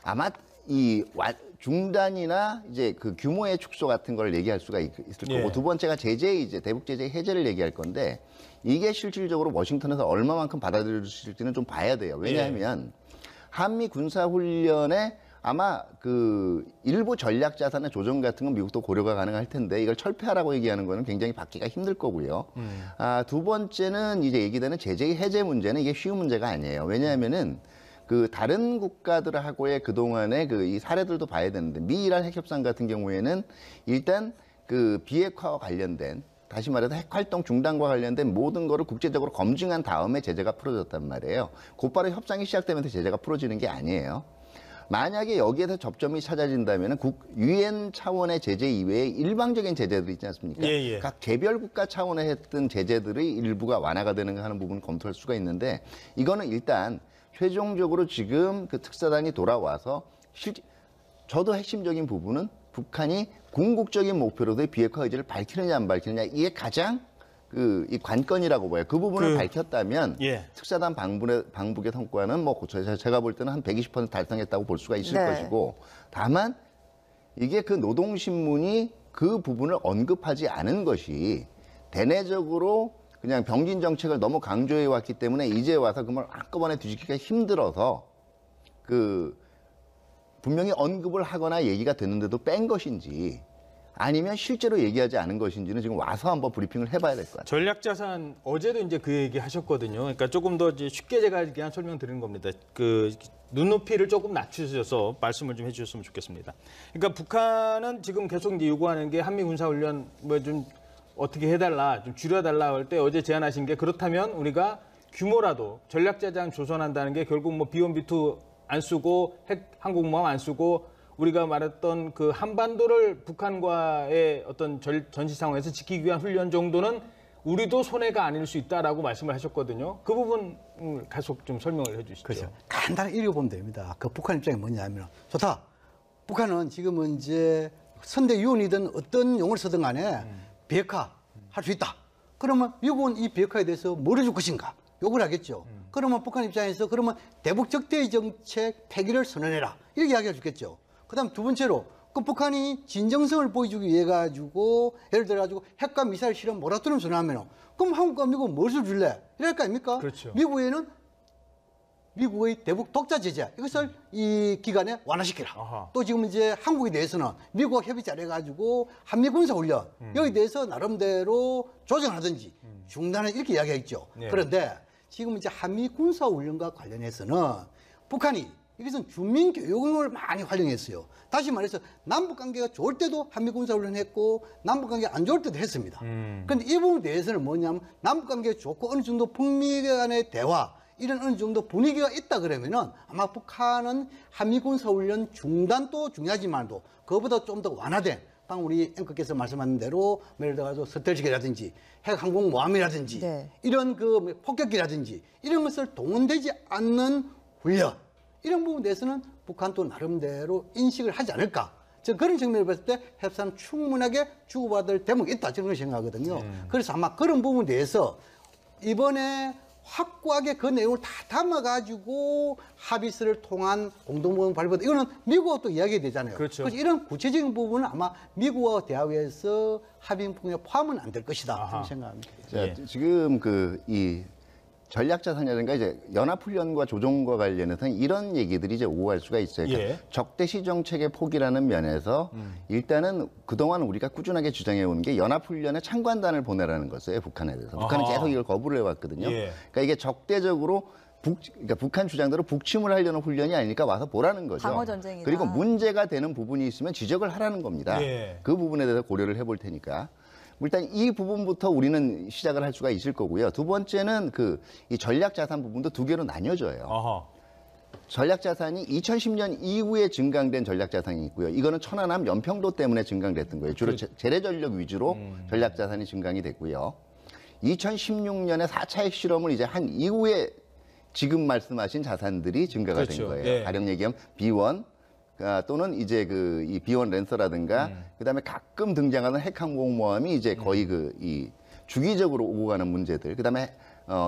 아마 중단이나 이제 그 규모의 축소 같은 걸 얘기할 수가 있을 거고 예. 두 번째가 대북 제재 해제를 얘기할 건데 이게 실질적으로 워싱턴에서 얼마만큼 받아들여질지는 좀 봐야 돼요. 왜냐하면 한미 군사훈련에 아마 그 일부 전략 자산의 조정 같은 건 미국도 고려가 가능할 텐데 이걸 철폐하라고 얘기하는 거는 굉장히 받기가 힘들 거고요. 두 번째는 이제 얘기되는 제재 해제 문제는 이게 쉬운 문제가 아니에요. 왜냐하면은 그 다른 국가들하고의 그동안의 이 사례들도 봐야 되는데 미이란 핵협상 같은 경우에는 일단 그 비핵화와 관련된 다시 말해서 핵활동 중단과 관련된 모든 거를 국제적으로 검증한 다음에 제재가 풀어졌단 말이에요. 곧바로 협상이 시작되면서 제재가 풀어지는 게 아니에요. 만약에 여기에서 접점이 찾아진다면 유엔 차원의 제재 이외에 일방적인 제재들이 있지 않습니까? 예. 각 개별 국가 차원에 했던 제재들의 일부가 완화가 되는가 하는 부분을 검토할 수가 있는데 이거는 일단 최종적으로 지금 그 특사단이 돌아와서 저도 핵심적인 부분은 북한이 궁극적인 목표로서의 비핵화 의지를 밝히느냐 안 밝히느냐 이게 가장 이 관건이라고 봐요. 그 부분을 밝혔다면 특사단 방북의 성과는 뭐 제가 볼 때는 한 120% 달성했다고 볼 수가 있을 것이고 다만 이게 그 노동신문이 그 부분을 언급하지 않은 것이 대내적으로 그냥 병진 정책을 너무 강조해 왔기 때문에 이제 와서 그걸 한꺼번에 뒤집기가 힘들어서 분명히 언급을 하거나 얘기가 됐는데도 뺀 것인지 아니면 실제로 얘기하지 않은 것인지는 지금 와서 한번 브리핑을 해봐야 될 것 같아요. 전략자산 어제도 이제 그 얘기 하셨거든요. 그러니까 조금 더 이제 쉽게 제가 그냥 설명드리는 겁니다. 눈높이를 조금 낮추셔서 말씀을 좀 해주셨으면 좋겠습니다. 그러니까 북한은 지금 계속 이제 요구하는 게 한미 군사훈련 좀 어떻게 해달라, 좀 줄여달라 할 때 어제 제안하신 게 그렇다면 우리가 규모라도 전략자산 조성한다는 게 결국 뭐 B1, B2 안 쓰고 항공모함 안 쓰고 우리가 말했던 그 한반도를 북한과의 어떤 전시 상황에서 지키기 위한 훈련 정도는 우리도 손해가 아닐 수 있다라고 말씀을 하셨거든요. 그 부분 계속 좀 설명을 해주시죠. 그렇죠. 간단히 읽어보면 됩니다. 그 북한 입장이 뭐냐면 좋다. 북한은 지금은 이제 선대 유언이든 어떤 용어를 쓰든 간에 비핵화 할 수 있다. 그러면 미국은 이 비핵화에 대해서 뭘 해줄 것인가? 욕을 하겠죠. 그러면 북한 입장에서 그러면 대북 적대 정책 폐기를 선언해라. 이렇게 이야기할 수 있겠죠. 그다음 두 번째로 그 북한이 진정성을 보여주기 위해 가지고 예를 들어 가지고 핵과 미사일 실험 모라토리엄 선언하면 그럼 한국과 미국은 무엇을 줄래? 이럴 거 아닙니까? 그렇죠. 미국에는 미국의 대북 독자 제재 이것을 이 기간에 완화시키라. 아하. 또 지금 이제 한국에 대해서는 미국과 협의 잘해가지고 한미 군사 훈련 여기 대해서 나름대로 조정하든지 중단을 이렇게 이야기했죠. 네. 그런데 지금 이제 한미 군사 훈련과 관련해서는 북한이 이것은 주민 교육을 많이 활용했어요. 다시 말해서 남북 관계가 좋을 때도 한미 군사 훈련했고 남북 관계가 안 좋을 때도 했습니다. 그런데 이 부분에 대해서는 뭐냐면 남북 관계가 좋고 어느 정도 북미 간의 대화 이런 어느 정도 분위기가 있다 그러면은 아마 북한은 한미 군사 훈련 중단도 중요하지만도 그거보다 좀 더 완화된 방금 우리 앵커께서 말씀하신 대로 예를 들어서 스텔지기라든지 핵 항공 모함이라든지 네. 이런 그 폭격기라든지 이런 것을 동원되지 않는 훈련 이런 부분에 대해서는 북한도 나름대로 인식을 하지 않을까. 저는 그런 측면을 봤을 때 협상 충분하게 주고받을 대목이 있다 저는 생각하거든요. 그래서 아마 그런 부분에 대해서 이번에 확고하게 그 내용을 다 담아가지고 합의서를 통한 공동보험 발표다. 이거는 미국하고 또 이야기가 되잖아요. 그렇죠. 그래서 이런 구체적인 부분은 아마 미국과 대화에서 합의문에 포함은 안 될 것이다. 저는 생각합니다. 자, 지금 이 전략자산이라든가 이제 연합훈련과 조정과 관련해서는 이런 얘기들이 이제 오갈 수가 있어요. 그러니까 예. 적대시 정책의 포기라는 면에서 일단은 그동안 우리가 꾸준하게 주장해온 게 연합훈련에 참관단을 보내라는 거였어요. 북한에 대해서. 북한은 아하. 계속 이걸 거부를 해왔거든요. 예. 그러니까 이게 적대적으로 그러니까 북한 주장대로 북침을 하려는 훈련이 아니니까 와서 보라는 거죠. 방어 전쟁이다. 그리고 문제가 되는 부분이 있으면 지적을 하라는 겁니다. 예. 그 부분에 대해서 고려를 해볼 테니까. 일단 이 부분부터 우리는 시작을 할 수가 있을 거고요. 두 번째는 이 전략자산 부분도 두 개로 나뉘어져요. 아하. 전략자산이 2010년 이후에 증강된 전략자산이 있고요. 이거는 천안함 연평도 때문에 증강됐던 거예요. 주로 재래전력 위주로 전략자산이 증강이 됐고요. 2016년에 4차 핵실험을 이제 한 이후에 지금 말씀하신 자산들이 증가가 그렇죠. 된 거예요. 예. 가령 얘기하면 B1 또는 이제 이 B1 랜서라든가 그다음에 가끔 등장하는 핵항공모함이 이제 거의 이 주기적으로 오고 가는 문제들 그다음에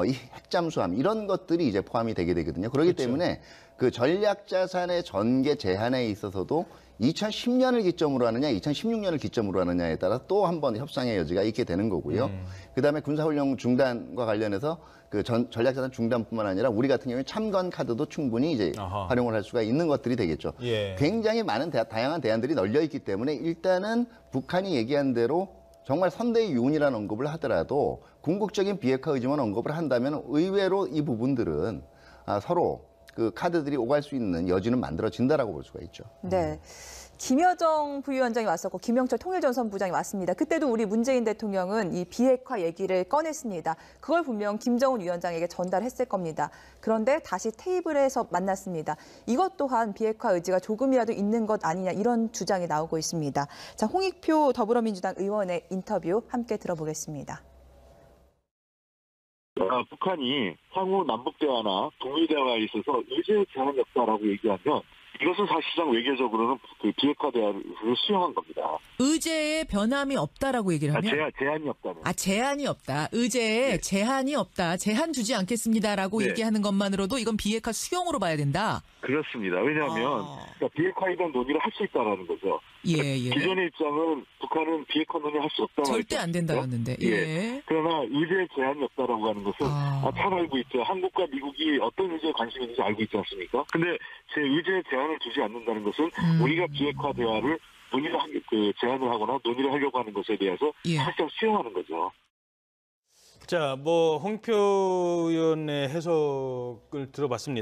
이 핵잠수함 이런 것들이 이제 포함이 되게 되거든요. 그렇기 그렇죠. 때문에 그 전략자산의 전개 제한에 있어서도 2010년을 기점으로 하느냐, 2016년을 기점으로 하느냐에 따라 또 한 번 협상의 여지가 있게 되는 거고요. 그다음에 군사훈련 중단과 관련해서 그 전략자산 중단뿐만 아니라 우리 같은 경우에 참관 카드도 충분히 이제 아하. 활용을 할 수가 있는 것들이 되겠죠. 예. 굉장히 많은 다양한 대안들이 널려 있기 때문에 일단은 북한이 얘기한 대로 정말 선대의 유운이라는 언급을 하더라도 궁극적인 비핵화 의지만 언급을 한다면 의외로 이 부분들은 서로 그 카드들이 오갈 수 있는 여지는 만들어진다라고 볼 수가 있죠. 네. 김여정 부위원장이 왔었고 김영철 통일전선부장이 왔습니다. 그때도 우리 문재인 대통령은 이 비핵화 얘기를 꺼냈습니다. 그걸 분명 김정은 위원장에게 전달했을 겁니다. 그런데 다시 테이블에서 만났습니다. 이것 또한 비핵화 의지가 조금이라도 있는 것 아니냐 이런 주장이 나오고 있습니다. 자, 홍익표 더불어민주당 의원의 인터뷰 함께 들어보겠습니다. 북한이 향후 남북대화나 동일대화에 있어서 의제 제한이 없다라고 얘기하면 이것은 사실상 외교적으로는 그 비핵화 대화를 수용한 겁니다. 의제에 변함이 없다라고 얘기를 하면 제한이 없다는. 제한이 없다. 의제에 네. 제한이 없다. 제한 주지 않겠습니다라고 네. 얘기하는 것만으로도 이건 비핵화 수용으로 봐야 된다. 그렇습니다. 왜냐하면 그러니까 비핵화에 대한 논의를 할 수 있다라는 거죠. 예. 기존의 입장은 북한은 비핵화 논의 할 수 없다는 절대 안 된다였는데. 예. 그러나 의제 제한이 없다라고 하는 것은 잘 알고 있죠. 한국과 미국이 어떤 의제에 관심이 있는지 알고 있지 않습니까? 근데 제 의제 제한을 두지 않는다는 것은 우리가 비핵화 대화를 제안을 하거나 논의를 하려고 하는 것에 대해서 사실상 수용하는 거죠. 자, 홍익표 의원의 해석을 들어봤습니다.